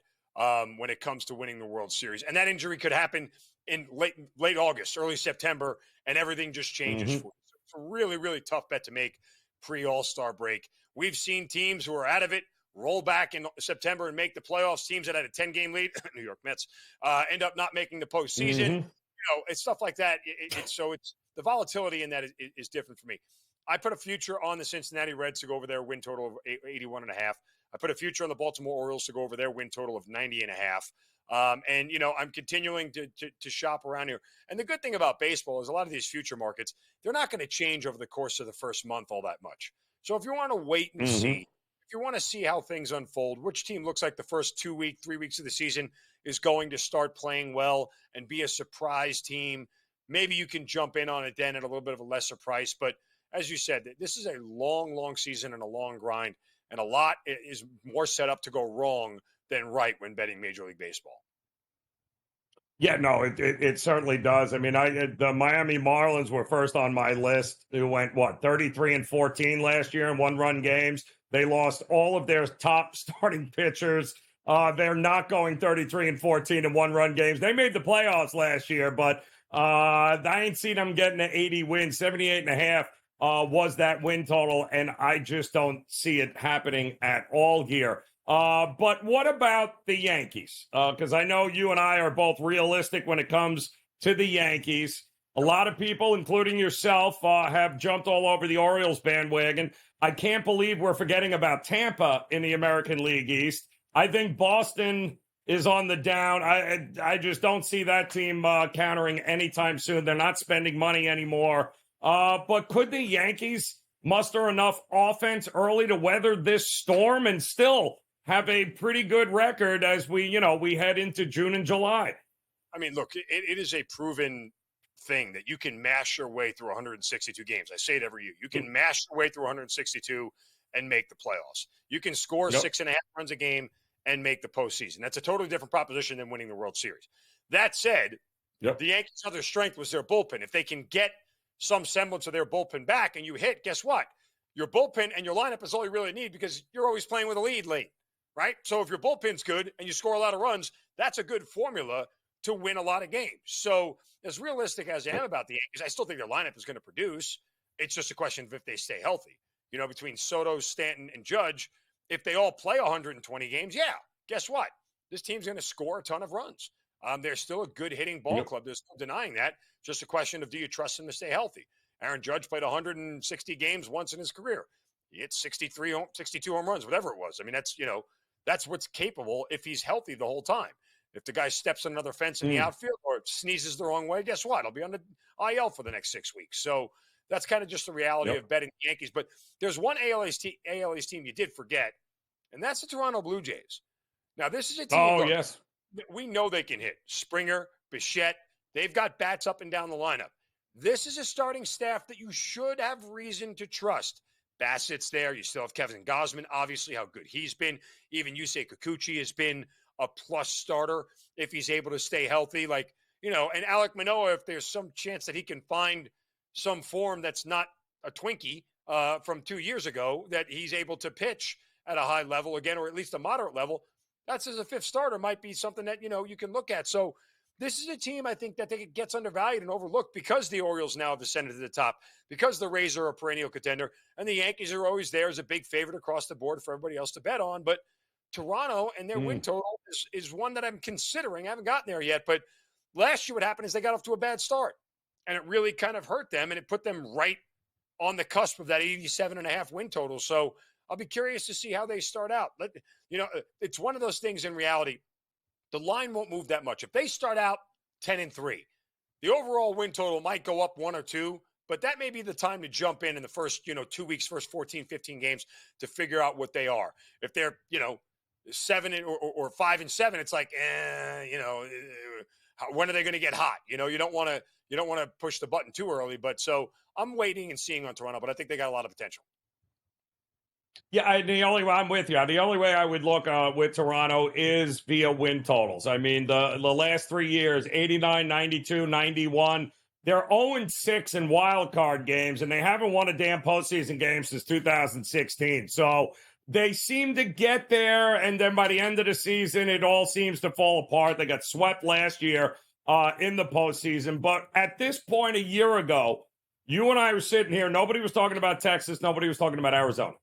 when it comes to winning the World Series. And that injury could happen in late August, early September, and everything just changes for you. So it's a really, really tough bet to make pre-All-Star break. We've seen teams who are out of it roll back in September and make the playoffs. Teams that had a 10-game lead, New York Mets, end up not making the postseason. It's stuff like that. It's the volatility in that is different for me. I put a future on the Cincinnati Reds to go over their win total of 81.5. I put a future on the Baltimore Orioles to go over their win total of 90.5. And, I'm continuing to shop around here. And the good thing about baseball is a lot of these future markets, they're not going to change over the course of the first month all that much. So if you want to wait and see, if you want to see how things unfold, which team looks like the first 3 weeks of the season is going to start playing well and be a surprise team, maybe you can jump in on it then at a little bit of a lesser price. But as you said, this is a long, long season and a long grind, and a lot is more set up to go wrong than right when betting Major League Baseball. Yeah, no, it certainly does. I mean, the Miami Marlins were first on my list. Who went 33-14 last year in one-run games. They lost all of their top starting pitchers. They're not going 33-14 in one-run games. They made the playoffs last year, but I ain't seen them getting to 80 wins. 78.5 was that win total, and I just don't see it happening at all here. But what about the Yankees? Because I know you and I are both realistic when it comes to the Yankees. A lot of people, including yourself, have jumped all over the Orioles bandwagon. I can't believe we're forgetting about Tampa in the American League East. I think Boston is on the down. I just don't see that team countering anytime soon. They're not spending money anymore. But could the Yankees muster enough offense early to weather this storm and still have a pretty good record as we head into June and July? I mean, look, it is a proven thing that you can mash your way through 162 games. I say it every year. You can mash your way through 162 and make the playoffs. You can score 6.5 runs a game and make the postseason. That's a totally different proposition than winning the World Series. That said, the Yankees' other strength was their bullpen. If they can get some semblance of their bullpen back and you hit, guess what? Your bullpen and your lineup is all you really need because you're always playing with a lead late. Right? So if your bullpen's good and you score a lot of runs, that's a good formula to win a lot of games. So as realistic as I am about the Yankees, I still think their lineup is going to produce. It's just a question of if they stay healthy. Between Soto, Stanton, and Judge, if they all play 120 games, guess what? This team's going to score a ton of runs. They're still a good hitting ball club. There's no denying that. Just a question of do you trust them to stay healthy? Aaron Judge played 160 games once in his career. He hit 62 home runs, whatever it was. I mean, that's what's capable if he's healthy the whole time. If the guy steps on another fence in the outfield or sneezes the wrong way, guess what? I'll be on the IL for the next 6 weeks. So that's kind of just the reality of betting the Yankees. But there's one AL East team you did forget, and that's the Toronto Blue Jays. Now, this is a team we know they can hit. Springer, Bichette, they've got bats up and down the lineup. This is a starting staff that you should have reason to trust. Bassett's there. You still have Kevin Gausman, obviously, how good he's been. Even Yusei Kikuchi has been a plus starter if he's able to stay healthy. And Alek Manoah, if there's some chance that he can find some form that's not a Twinkie from 2 years ago, that he's able to pitch at a high level again, or at least a moderate level, that's as a fifth starter might be something that, you can look at. So this is a team I think that gets undervalued and overlooked because the Orioles now have ascended to the top, because the Rays are a perennial contender, and the Yankees are always there as a big favorite across the board for everybody else to bet on. But Toronto and their win total is one that I'm considering. I haven't gotten there yet, but last year what happened is they got off to a bad start, and it really kind of hurt them, and it put them right on the cusp of that 87.5 win total. So I'll be curious to see how they start out. It's one of those things in reality. The line won't move that much. If they start out 10-3, the overall win total might go up 1 or 2, but that may be the time to jump in the first, 2 weeks, first 14, 15 games to figure out what they are. If they're, 7 or 5-7, it's like, when are they going to get hot? You don't want to push the button too early. But so I'm waiting and seeing on Toronto, but I think they got a lot of potential. Yeah, I'm with you. The only way I would look with Toronto is via win totals. I mean, the last 3 years, 89, 92, 91, they're 0-6 in wild card games, and they haven't won a damn postseason game since 2016. So they seem to get there, and then by the end of the season, it all seems to fall apart. They got swept last year in the postseason. But at this point a year ago, you and I were sitting here. Nobody was talking about Texas. Nobody was talking about Arizona.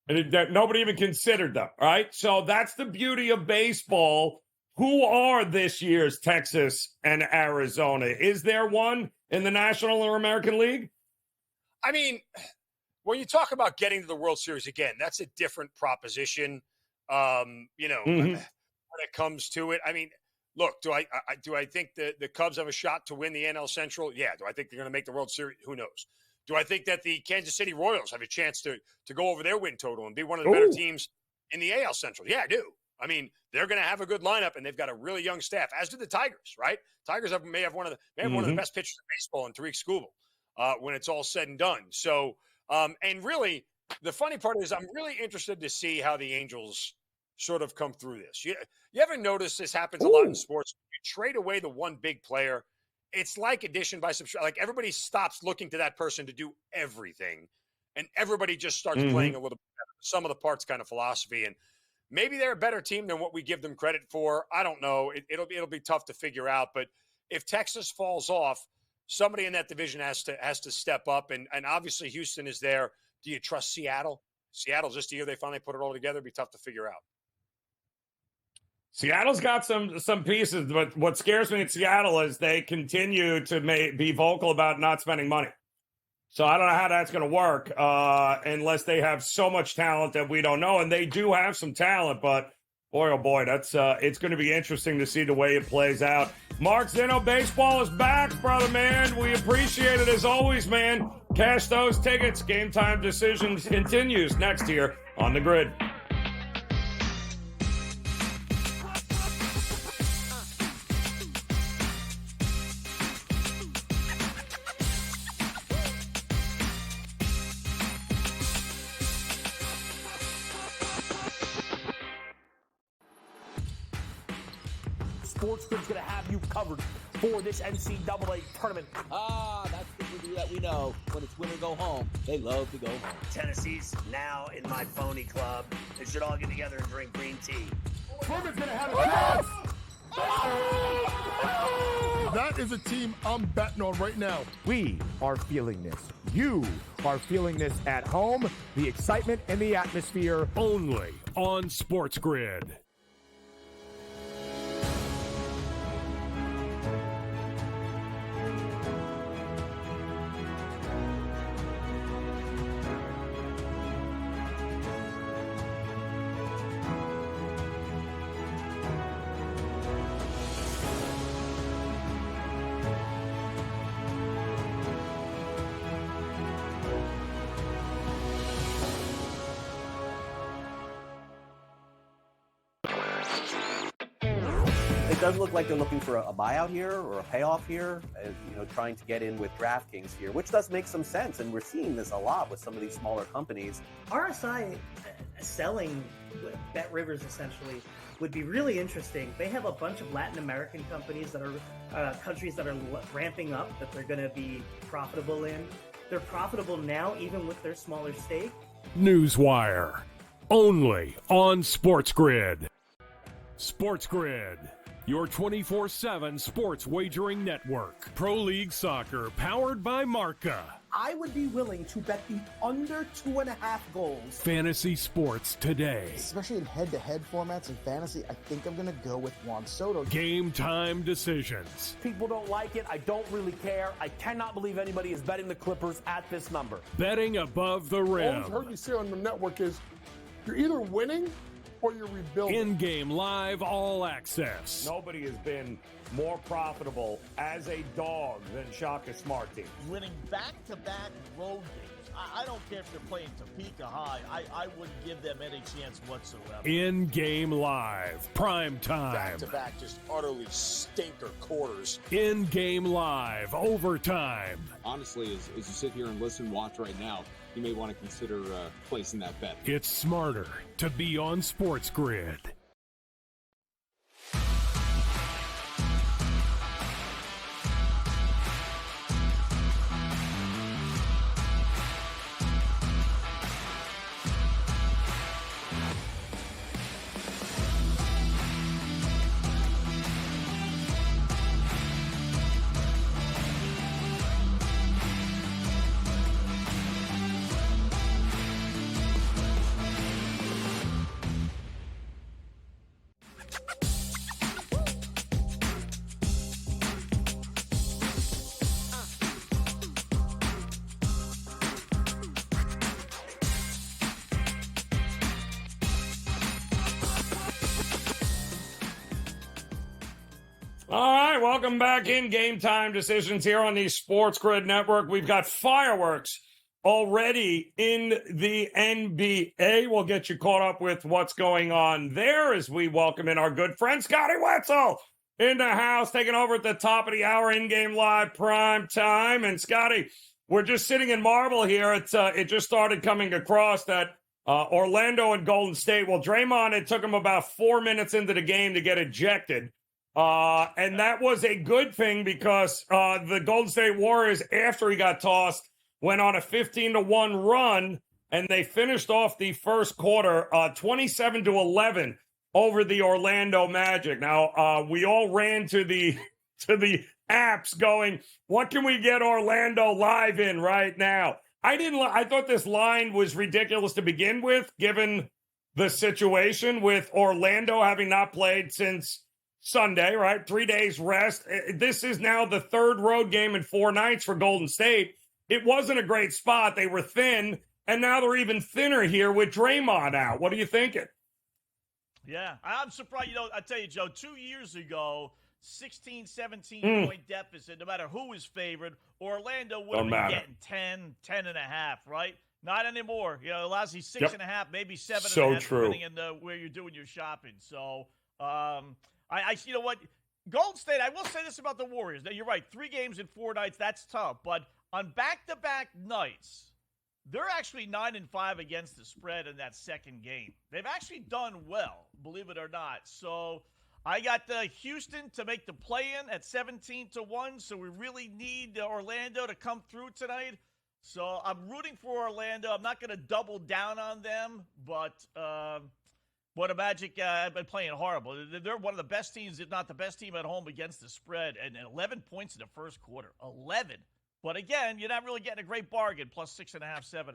And nobody even considered them, right? So that's the beauty of baseball. Who are this year's Texas and Arizona? Is there one in the National or American League? I mean, when you talk about getting to the World Series again, that's a different proposition. I when it comes to it. I mean, look, do I think the Cubs have a shot to win the NL Central? Yeah. Do I think they're going to make the World Series? Who knows? Do I think that the Kansas City Royals have a chance to go over their win total and be one of the better teams in the AL Central? Yeah, I do. I mean, they're going to have a good lineup, and they've got a really young staff, as do the Tigers, right? Tigers may have one of the best pitchers in baseball in Tariq Skubal when it's all said and done. So, and really, the funny part is I'm really interested to see how the Angels sort of come through this. You ever notice this happens a lot in sports? You trade away the one big player. It's like addition by subtraction. Like everybody stops looking to that person to do everything, and everybody just starts playing a little bit better. Some of the parts kind of philosophy, and maybe they're a better team than what we give them credit for. I don't know. It'll be tough to figure out. But if Texas falls off, somebody in that division has to step up, and obviously Houston is there. Do you trust Seattle? Seattle's just the year they finally put it all together. It'd be tough to figure out. Seattle's got some pieces, but what scares me in Seattle is they continue to be vocal about not spending money. So I don't know how that's going to work unless they have so much talent that we don't know. And they do have some talent, but boy, oh boy, that's it's going to be interesting to see the way it plays out. Mark Zinno, baseball is back, brother, man. We appreciate it as always, man. Cash those tickets. Game Time Decisions continues next here on The Grid. SportsGrid's going to have you covered for this NCAA tournament. That's the movie that we know. When it's win or go home, they love to go home. Tennessee's now in my phony club. They should all get together and drink green tea. Furman's going to have a chance. That is a team I'm betting on right now. We are feeling this. You are feeling this at home. The excitement and the atmosphere. Only on SportsGrid. It does look like they're looking for a buyout here or a payoff here, trying to get in with DraftKings here, which does make some sense. And we're seeing this a lot with some of these smaller companies. RSI selling Bet Rivers essentially would be really interesting. They have a bunch of Latin American companies that are countries that are ramping up that they're going to be profitable in. They're profitable now, even with their smaller stake. Newswire. Only on SportsGrid. SportsGrid. Your 24/7 sports wagering network. Pro League Soccer, powered by Marca. I would be willing to bet the under 2.5 goals. Fantasy sports today. Especially in head-to-head formats in fantasy, I think I'm going to go with Juan Soto. Game Time Decisions. People don't like it. I don't really care. I cannot believe anybody is betting the Clippers at this number. Betting above the rim. All I've heard you say on the network is you're either winning or you're rebuilding. In-game live all access. Nobody has been more profitable as a dog than Shaka Smart Team. Winning back-to-back road games. I don't care if they're playing Topeka High. I wouldn't give them any chance whatsoever. In-game live, prime time. Back-to-back, just utterly stinker quarters. In-game live, overtime. Honestly, as you sit here and watch right now, you may want to consider placing that bet. It's smarter to be on SportsGrid. All right, welcome back in Game Time Decisions here on the SportsGrid Network. We've got fireworks already in the NBA. We'll get you caught up with what's going on there as we welcome in our good friend Scotty Wetzel in the house, taking over at the top of the hour, in-game live prime time. And Scotty, we're just sitting in marble here. It just started coming across that Orlando and Golden State. Well, Draymond, it took him about 4 minutes into the game to get ejected. And that was a good thing because the Golden State Warriors, after he got tossed, went on a 15-1 run, and they finished off the first quarter 27-11 over the Orlando Magic. Now, we all ran to the apps going, what can we get Orlando live in right now? I thought this line was ridiculous to begin with, given the situation with Orlando having not played since Sunday, right? 3 days rest. This is now the third road game in 4 nights for Golden State. It wasn't a great spot. They were thin, and now they're even thinner here with Draymond out. What are you thinking? Yeah, I'm surprised. I tell you, Joe, 2 years ago, 16, 17-point deficit, no matter who was favored, Orlando would have been getting 10, 10.5, right? Not anymore. It allows you 6.5, maybe 7.5, depending on where you're doing your shopping. So, you know what? Golden State, I will say this about the Warriors. Now, you're right. 3 games in 4 nights, that's tough. But on back-to-back nights, they're actually 9-5 against the spread in that second game. They've actually done well, believe it or not. So I got Houston to make the play-in at 17-1. So we really need Orlando to come through tonight. So I'm rooting for Orlando. I'm not going to double down on them, but the Magic have been playing horrible. They're one of the best teams, if not the best team at home against the spread, and 11 points in the first quarter. 11. But again, you're not really getting a great bargain, plus 6.5, 7.5.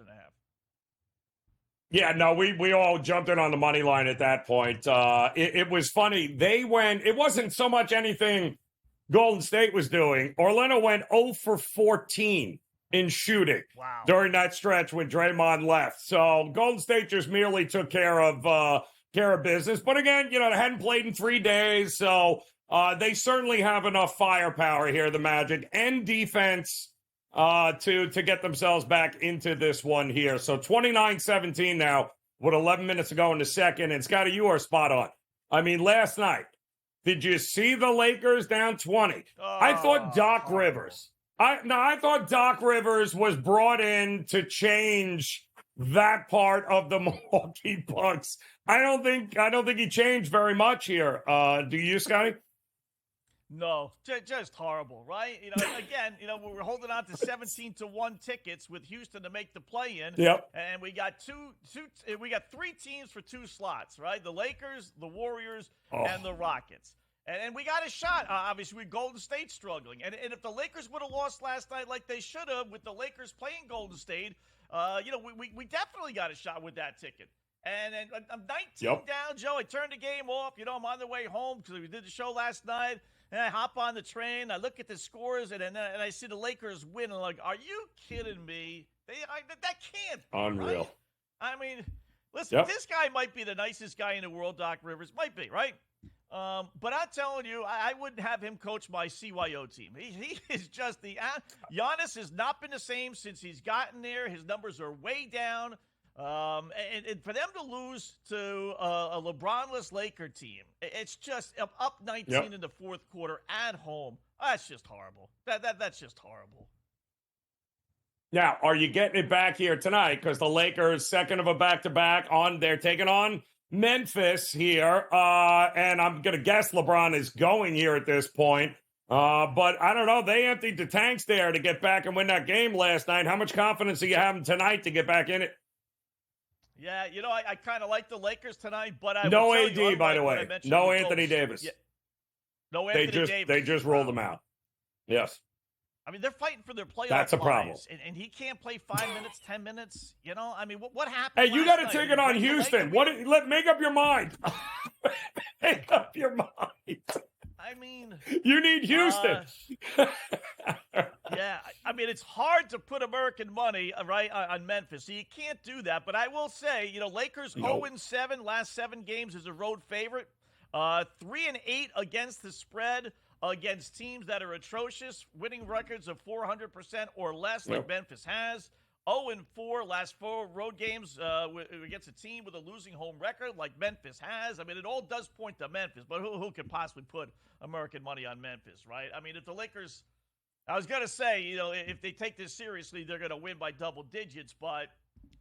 Yeah, no, we all jumped in on the money line at that point. It was funny. It wasn't so much anything Golden State was doing. Orlando went 0 for 14 in shooting during that stretch when Draymond left. So Golden State just merely took care of business. But again, they hadn't played in 3 days, so they certainly have enough firepower here, the Magic, and defense to get themselves back into this one here. So 29-17 now with 11 minutes to go in the second. And Scotty, you are spot on. I mean, last night, did you see the Lakers down 20? I thought Doc Rivers. I thought Doc Rivers was brought in to change that part of the Milwaukee Bucks. I don't think he changed very much here. Do you, Scotty? No, just horrible, right? Again, we're holding on to 17-1 tickets with Houston to make the play-in. Yep. And we got we got 3 teams for 2 slots, right? The Lakers, the Warriors, and the Rockets. And we got a shot, obviously, with Golden State struggling. And if the Lakers would have lost last night like they should have with the Lakers playing Golden State, we definitely got a shot with that ticket. And I'm 19 down, Joe. I turned the game off. I'm on the way home because we did the show last night. And I hop on the train. I look at the scores, and I see the Lakers win. I'm like, are you kidding me? That can't be, unreal. Right? I mean, listen, this guy might be the nicest guy in the world, Doc Rivers. Might be, right? But I'm telling you, I wouldn't have him coach my CYO team. He is just Giannis has not been the same since he's gotten there. His numbers are way down. And for them to lose to a LeBron-less Laker team, it's just up 19 in the fourth quarter at home. That's just horrible. That's just horrible. Now, are you getting it back here tonight? Because the Lakers, second of a back-to-back, they're taking on Memphis here. And I'm going to guess LeBron is going here at this point. But I don't know. They emptied the tanks there to get back and win that game last night. How much confidence do you have tonight to get back in it? Yeah, I kind of like the Lakers tonight, but I no AD, by the way. No Anthony Davis. Yeah. No Anthony Davis. They just rolled him out. Yes. I mean, they're fighting for their playoff. That's a problem. And he can't play 5 minutes, 10 minutes. I mean, what happened? Hey, you got a ticket on Houston. Make up your mind. Make up your mind. I mean, you need Houston. Yeah, I mean, it's hard to put American money right on Memphis, so you can't do that. But I will say, Lakers 0-7 last 7 games as a road favorite, 3-8 against the spread. against teams that are atrocious, winning records of 400% or less, like Memphis has. 0-4 last 4 road games against a team with a losing home record like Memphis has. I mean, it all does point to Memphis, but who could possibly put American money on Memphis, right? I mean, if the Lakers, I was going to say, if they take this seriously, they're going to win by double digits, but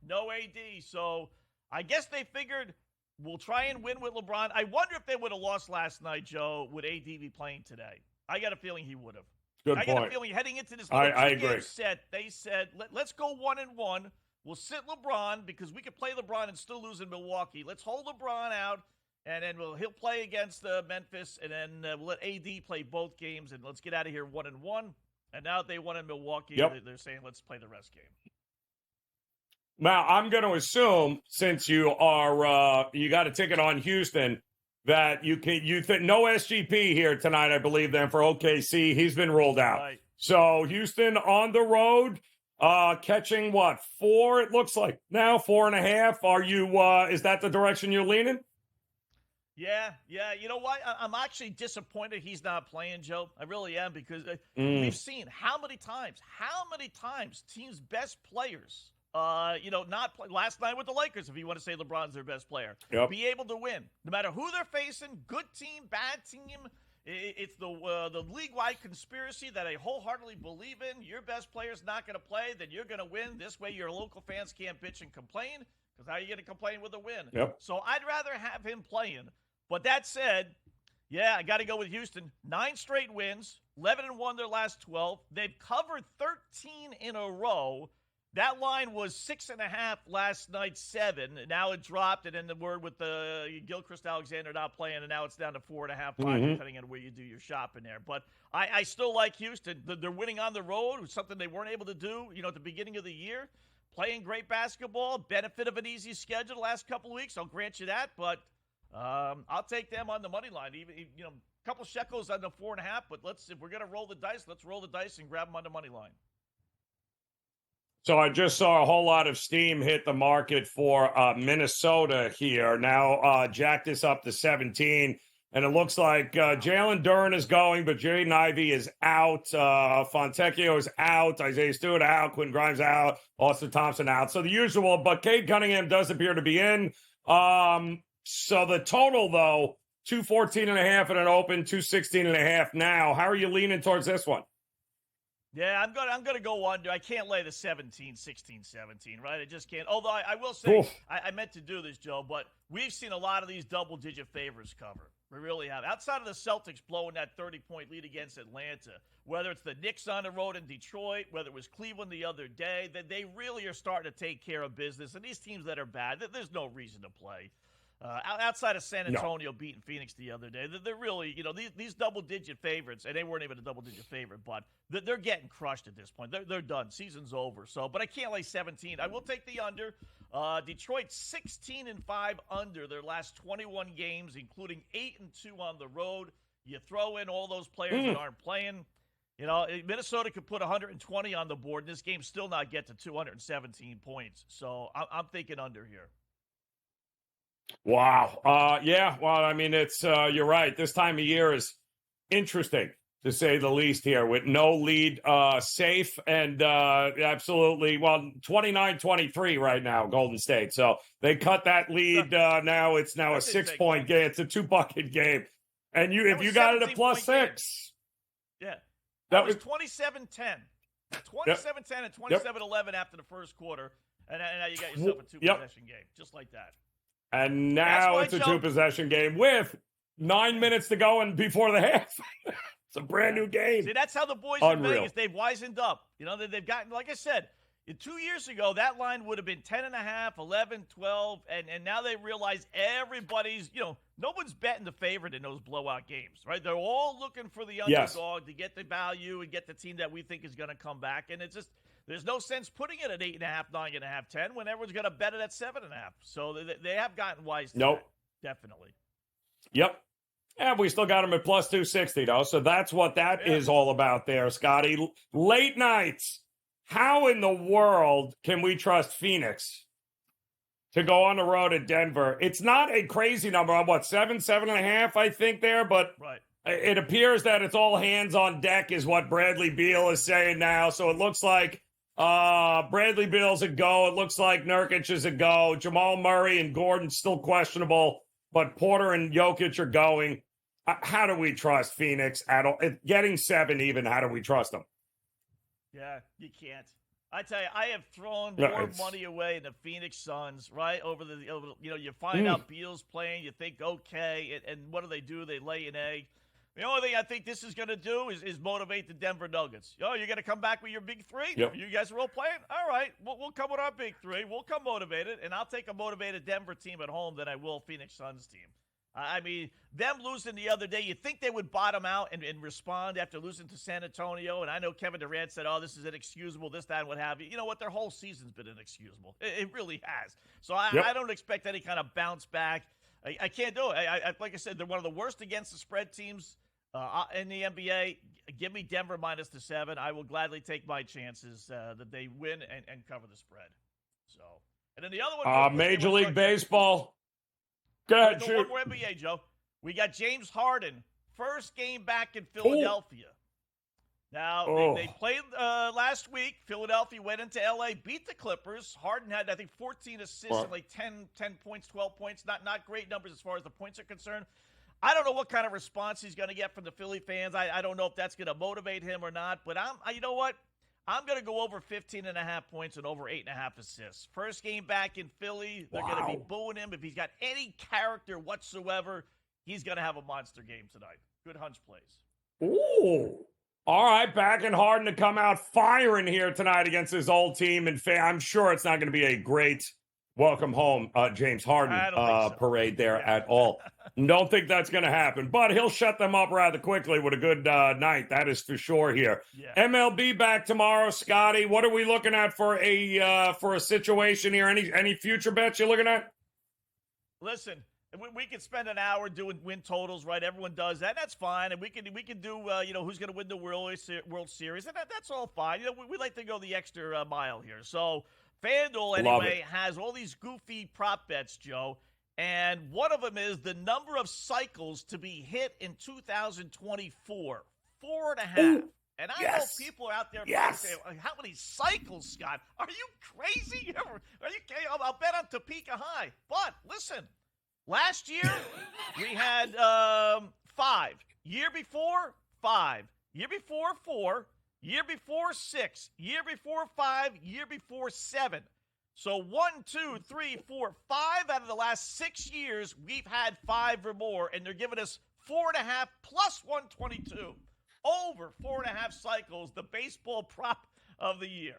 no AD. So I guess they figured we'll try and win with LeBron. I wonder if they would have lost last night, Joe, would AD be playing today? I got a feeling he would have. Good I point. got a feeling heading into this I agree. set, they said, let's go 1-1. We'll sit LeBron because we could play LeBron and still lose in Milwaukee. Let's hold LeBron out, and then he'll play against Memphis, and then we'll let AD play both games, and let's get out of here 1-1. And now they won in Milwaukee. They're saying let's play the rest game. Now, I'm going to assume, since you are you got a ticket on Houston, that you think no SGP here tonight, I believe, then for OKC. He's been ruled out. Right. So Houston on the road, catching what, 4? It looks like now 4.5. Are you? Is that the direction you're leaning? Yeah. You know what? I'm actually disappointed he's not playing, Joe. I really am, because we've seen how many times teams' best players. Not play last night with the Lakers, if you want to say LeBron's their best player. Be able to win. No matter who they're facing, good team, bad team. It's the league-wide conspiracy that I wholeheartedly believe in. Your best player's not going to play, then you're going to win. This way your local fans can't bitch and complain, because how are you going to complain with a win? So I'd rather have him playing. But that said, I got to go with Houston. 9 straight wins, 11-1 their last 12. They've covered 13 in a row. That line was 6.5 last night, 7. Now it dropped, and then the word with the Gilchrist Alexander not playing, and now it's down to 4.5, 5, depending on where you do your shopping there. But I still like Houston. They're winning on the road, something they weren't able to do, at the beginning of the year. Playing great basketball, benefit of an easy schedule the last couple of weeks. I'll grant you that, but I'll take them on the money line. Even a couple shekels on the 4.5. But if we're gonna roll the dice, let's roll the dice and grab them on the money line. So I just saw a whole lot of steam hit the market for Minnesota here. Now jack this up to 17, and it looks like Jalen Duren is going, but Jaden Ivey is out. Fontecchio is out. Isaiah Stewart out. Quinn Grimes out. Austin Thompson out. So the usual, but Cade Cunningham does appear to be in. So the total, though, 214.5 at an open, 216.5 now. How are you leaning towards this one? Yeah, I'm gonna go under. I can't lay the 17, 16, 17, right? I just can't. Although I will say, I meant to do this, Joe, but we've seen a lot of these double-digit favorites cover. We really have. Outside of the Celtics blowing that 30-point lead against Atlanta, whether it's the Knicks on the road in Detroit, whether it was Cleveland the other day, that they really are starting to take care of business. And these teams that are bad, there's no reason to play. Outside of San Antonio beating Phoenix the other day, they're really, these double-digit favorites, and they weren't even a double-digit favorite, but they're getting crushed at this point. They're done. Season's over. So, but I can't lay 17. I will take the under. Detroit 16-5 under their last 21 games, including 8-2 on the road. You throw in all those players that aren't playing. Minnesota could put 120 on the board, and this game still not get to 217 points. So I'm thinking under here. Wow. Yeah. Well, I mean, it's you're right. This time of year is interesting, to say the least, here, with no lead safe and absolutely, 29-23 right now, Golden State. So they cut that lead. Now it's a 6-point game. It's a 2-bucket game. And if you got it at +6. Yeah. That was 27-10. 27-10 and 27-11 after the first quarter. And now you got yourself a 2-possession game, just like that. And now it's a 2-possession game with 9 minutes to go and before the half. It's a brand new game. See, that's how the boys in Vegas, they've wisened up. They've gotten, like I said, 2 years ago, that line would have been 10.5, 11, 12, and now they realize everybody's, no one's betting the favorite in those blowout games, right? They're all looking for the underdog to get the value and get the team that we think is going to come back. And it's just, there's no sense putting it at 8.5, 9.5, 10 when everyone's going to bet it at 7.5. So they have gotten wise to that, definitely. Yep. And we still got them at +260, though. So that's what that is all about there, Scotty. Late nights. How in the world can we trust Phoenix to go on the road at Denver? It's not a crazy number. I'm 7.5, I think there, but It appears that it's all hands on deck is what Bradley Beal is saying now. So it looks like Bradley Beal's a go. It looks like Nurkic is a go. Jamal Murray and Gordon still questionable, but Porter and Jokic are going. How do we trust Phoenix at all? Getting 7 even, how do we trust them? Yeah, you can't. I tell you, I have thrown more money away in the Phoenix Suns, right? You find out Beal's playing, you think, okay, and what do? They lay an egg. The only thing I think this is going to do is motivate the Denver Nuggets. You're going to come back with your big 3? Yep. You guys are all playing? All right, we'll come with our big 3. We'll come motivated, and I'll take a motivated Denver team at home than I will Phoenix Suns team. I mean, them losing the other day, you'd think they would bottom out and respond after losing to San Antonio. And I know Kevin Durant said, oh, this is inexcusable, this, that, and what have you. You know what? Their whole season's been inexcusable. It really has. So I don't expect any kind of bounce back. I can't do it. Like I said, they're one of the worst against the spread teams in the NBA. Give me Denver minus the 7. I will gladly take my chances that they win and cover the spread. So, and then the other one. Major League Baseball. Go ahead, shoot. One more NBA, Joe. We got James Harden, first game back in Philadelphia. Now, they played last week. Philadelphia went into L.A., beat the Clippers. Harden had, I think, 14 assists and like 10 points, 12 points. Not great numbers as far as the points are concerned. I don't know what kind of response he's going to get from the Philly fans. I don't know if that's going to motivate him or not. But you know what? I'm going to go over 15.5 points and over 8.5 assists. First game back in Philly, they're going to be booing him. If he's got any character whatsoever, he's going to have a monster game tonight. Good hunch plays. Ooh. All right, back in Harden to come out firing here tonight against his old team. And I'm sure it's not going to be a great welcome home James Harden parade there at all. Don't think that's going to happen, but he'll shut them up rather quickly with a good night. That is for sure here. Yeah. MLB back tomorrow. Scotty, what are we looking at for a situation here? Any future bets you're looking at? Listen, we could spend an hour doing win totals, right? Everyone does that. That's fine. And we can do who's going to win the World Series, and that's all fine. We like to go the extra mile here. So FanDuel, anyway, has all these goofy prop bets, Joe. And one of them is the number of cycles to be hit in 2024. 4.5. Ooh, and I know people are out there saying, how many cycles, Scott? Are you crazy? Are you kidding? I'll bet on Topeka High. But listen, last year we had 5. Year before, 5. Year before, 4. Year before, 6. Year before, 5. Year before, 7. So 1, 2, 3, 4, 5 out of the last 6 years, we've had 5 or more, and they're giving us 4.5 plus 122. Over 4.5 cycles, the baseball prop of the year.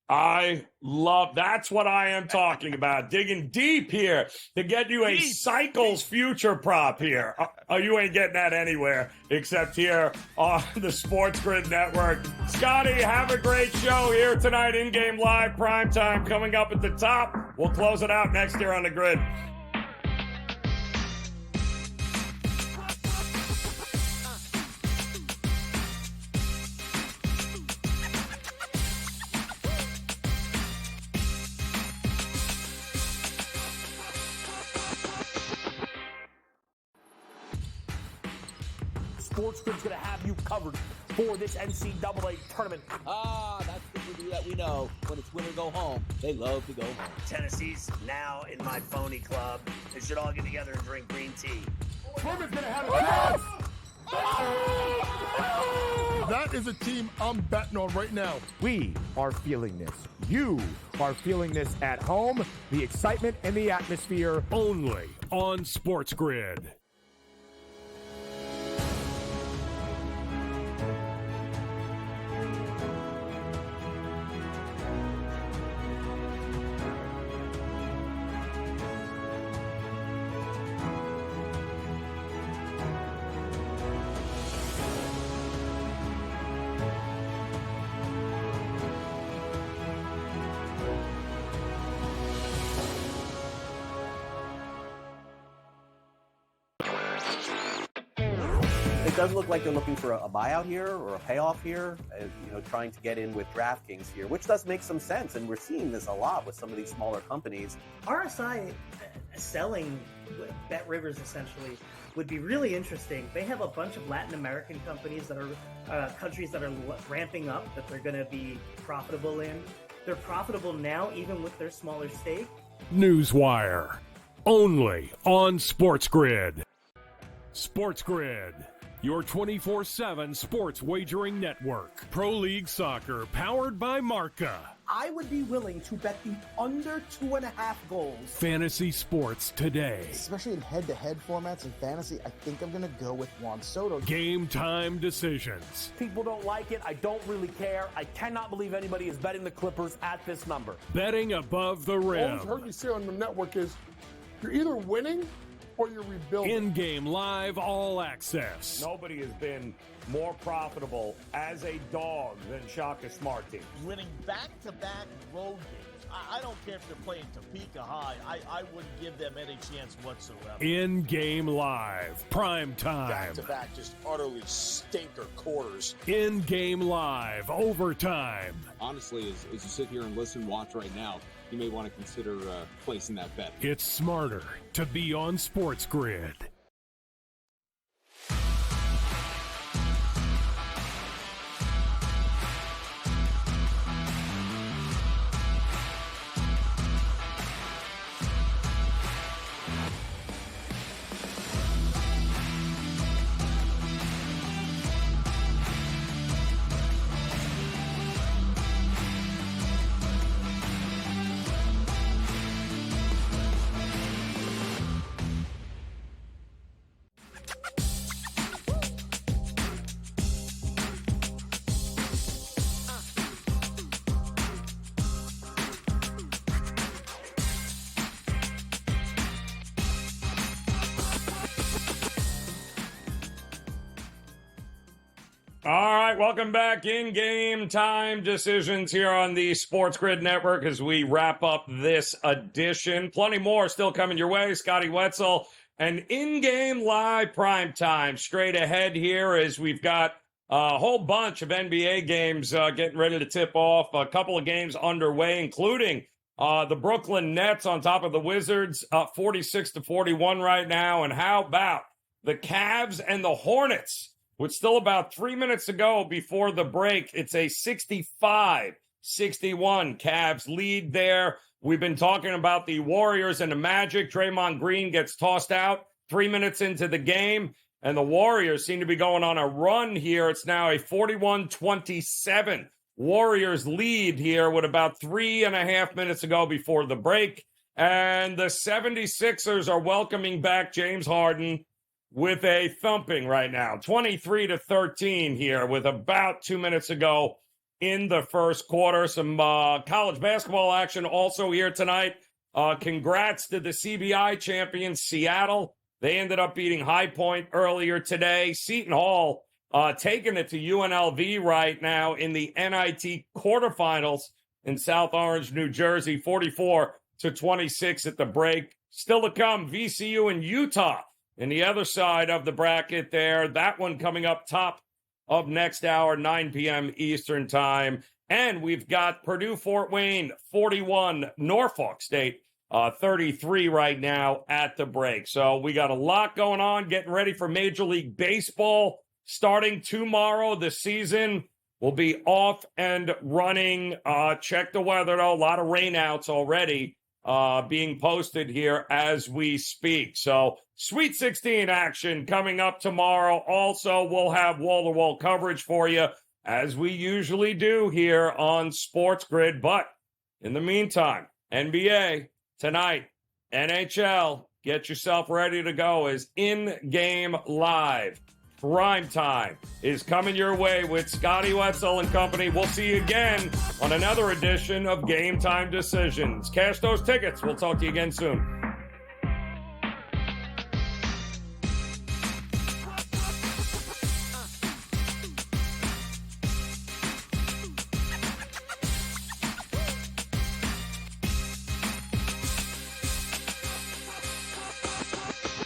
That's what I am talking about. Digging deep here to get you a cycles future prop here. You ain't getting that anywhere except here on the SportsGrid Network. Scotty, have a great show here tonight. In-game live primetime coming up at the top. We'll close it out next year on the grid. SportsGrid's going to have you covered for this NCAA tournament. That's the that we know. When it's win or go home, they love to go home. Tennessee's now in my phony club. They should all get together and drink green tea. Furman's going to have a chance. That is a team I'm betting on right now. We are feeling this. You are feeling this at home. The excitement and the atmosphere. Only on SportsGrid. It does look like they're looking for a buyout here or a payoff here, trying to get in with DraftKings here, which does make some sense. And we're seeing this a lot with some of these smaller companies. RSI selling Bet Rivers essentially would be really interesting. They have a bunch of Latin American companies that are countries that are ramping up that they're going to be profitable in. They're profitable now, even with their smaller stake. Newswire, only on SportsGrid. SportsGrid, your 24/7 sports wagering network. Pro League Soccer, powered by Marca. I would be willing to bet the under 2.5 goals. Fantasy sports today. Especially in head-to-head formats in fantasy, I think I'm going to go with Juan Soto. Game time decisions. People don't like it. I don't really care. I cannot believe anybody is betting the Clippers at this number. Betting above the rim. All I've heard you say on the network is you're either winning or you're rebuilding. In-game live, all access. Nobody has been more profitable as a dog than Shaka Smart team. Winning back-to-back road games. I don't care if they're playing Topeka High. I wouldn't give them any chance whatsoever. In-game live, prime time. Back-to-back, just utterly stinker quarters. In-game live, overtime. Honestly, as you sit here and listen, watch right now, you may want to consider placing that bet. It's smarter to be on SportsGrid. All right, welcome back in Game Time Decisions here on the SportsGrid Network as we wrap up this edition. Plenty more still coming your way. Scotty Wetzel, and in-game live prime time straight ahead here as we've got a whole bunch of NBA games getting ready to tip off. A couple of games underway, including the Brooklyn Nets on top of the Wizards, 46-41 right now. And how about the Cavs and the Hornets? With still about 3 minutes to go before the break, it's a 65-61 Cavs lead there. We've been talking about the Warriors and the Magic. Draymond Green gets tossed out 3 minutes into the game, and the Warriors seem to be going on a run here. It's now a 41-27 Warriors lead here with about 3.5 minutes to go before the break. And the 76ers are welcoming back James Harden with a thumping right now, 23-13 here with about 2 minutes to go in the first quarter. Some college basketball action also here tonight. Congrats to the CBI champions, Seattle. They ended up beating High Point earlier today. Seton Hall taking it to UNLV right now in the NIT quarterfinals in South Orange, New Jersey, 44-26 at the break. Still to come, VCU and Utah. And the other side of the bracket there, that one coming up top of next hour, 9 p.m. Eastern time. And we've got Purdue-Fort Wayne, 41, Norfolk State, 33 right now at the break. So we got a lot going on, getting ready for Major League Baseball. Starting tomorrow, the season will be off and running. Check the weather, though. A lot of rainouts already being posted here as we speak. So Sweet 16 action coming up tomorrow. Also, we'll have wall-to-wall coverage for you, as we usually do here on SportsGrid. But in the meantime, NBA tonight, NHL, get yourself ready to go as in-game live. Prime time is coming your way with Scotty Wetzel and company. We'll see you again on another edition of Game Time Decisions. Cash those tickets. We'll talk to you again soon.